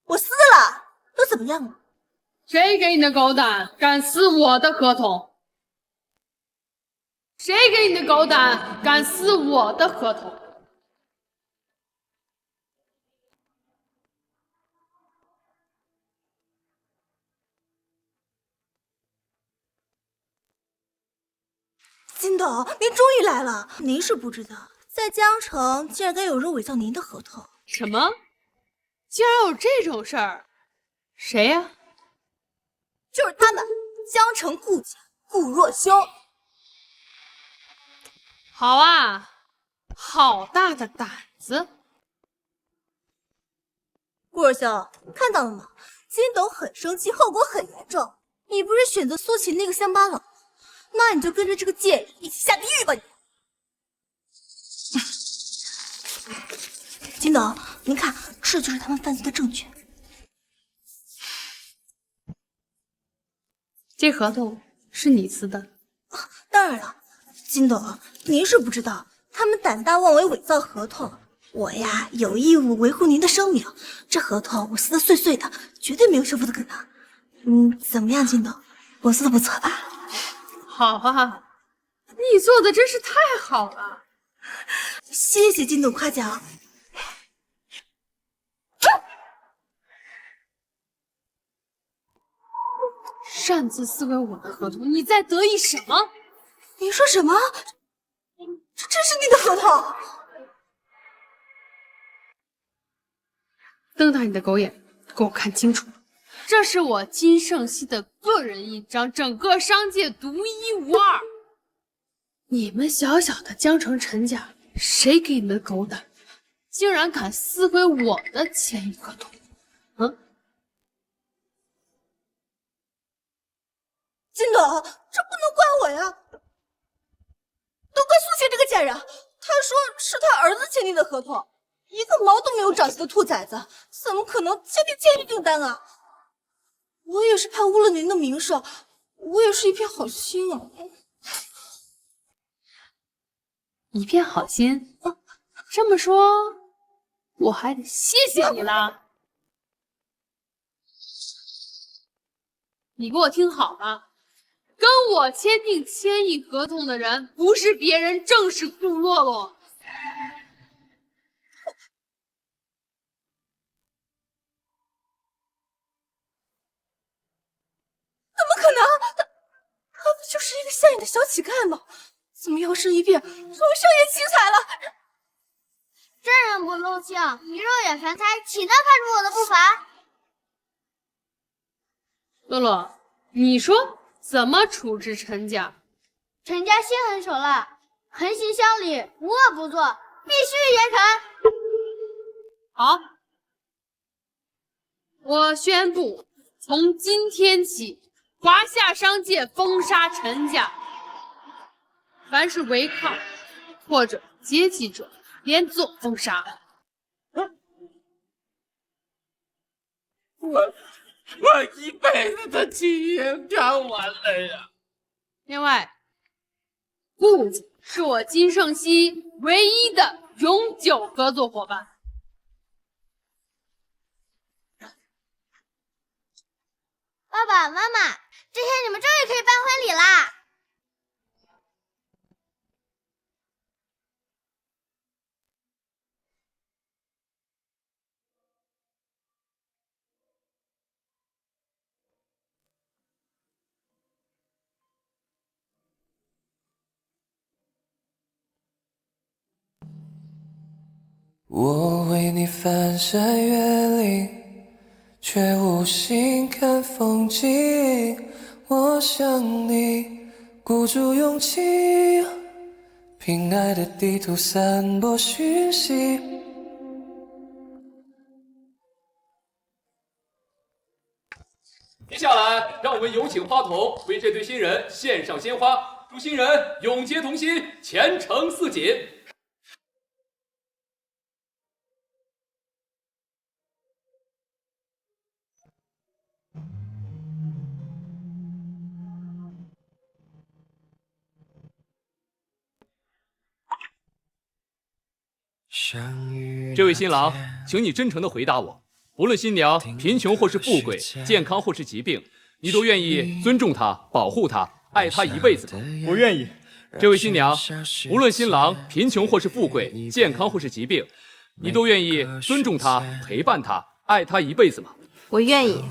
我撕了，又怎么样了？谁给你的狗胆，敢撕我的合同？谁给你的狗胆，敢撕我的合同？金董，您终于来了。您是不知道，在江城竟然敢有人伪造您的合同。什么？竟然有这种事儿？谁呀？就是他们，江城顾家顾若修。好啊，好大的胆子！顾若修，看到了吗？金董很生气，后果很严重。你不是选择苏秦那个乡巴佬，那你就跟着这个贱人一起下地狱吧你！金董，您看，这就是他们犯罪的证据。这合同是你撕的？当然了，金董，您是不知道，他们胆大妄为，伪造合同。我呀，有义务维护您的声名。这合同我撕得碎碎的，绝对没有胜负的可能。怎么样，金董？我撕的不错吧？好啊，你做的真是太好了。谢谢金董夸奖。擅自撕毁我的合同，你在得意什么？你说什么？这真是你的合同？瞪大你的狗眼，给我看清楚！这是我金圣熙的个人印章，整个商界独一无二。你们小小的江城陈家，谁给你们狗胆，竟然敢撕毁我的签约合同？金董，这不能怪我呀，都怪苏秦这个贱人。他说是他儿子签订的合同，一个毛都没有长齐的兔崽子，怎么可能签订监狱订单啊？我也是怕污了您的名声，我也是一片好心啊。一片好心？这么说，我还得谢谢你了。你给我听好了。跟我签订签议合同的人不是别人，正是顾洛洛。怎么可能？他不就是一个现眼的小乞丐吗？怎么摇身一变成为商业奇才了？真人不露相，鱼肉眼凡胎，岂能看出我的不凡？洛洛，你说？怎么处置陈家？陈家心狠手辣，横行乡里，无恶不作，必须严惩。好，我宣布，从今天起，华夏商界封杀陈家，凡是违抗或者接济者，连坐封杀。我一辈子的基业干完了呀！另外，顾家是我金圣熙唯一的永久合作伙伴。爸爸妈妈，这天你们终于可以办婚礼啦！我为你翻山越岭，却无心看风景。我想你，鼓足勇气，凭爱的地图散播讯息。接下来，让我们有请花童为这对新人献上鲜花，祝新人永结同心，前程似锦。这位新郎，请你真诚地回答我，不论新娘贫穷或是富贵，健康或是疾病，你都愿意尊重她、保护她、爱她一辈子吗？我愿意。这位新娘，无论新郎贫穷或是富贵，健康或是疾病，你都愿意尊重她、陪伴她、爱她一辈子吗？我愿意。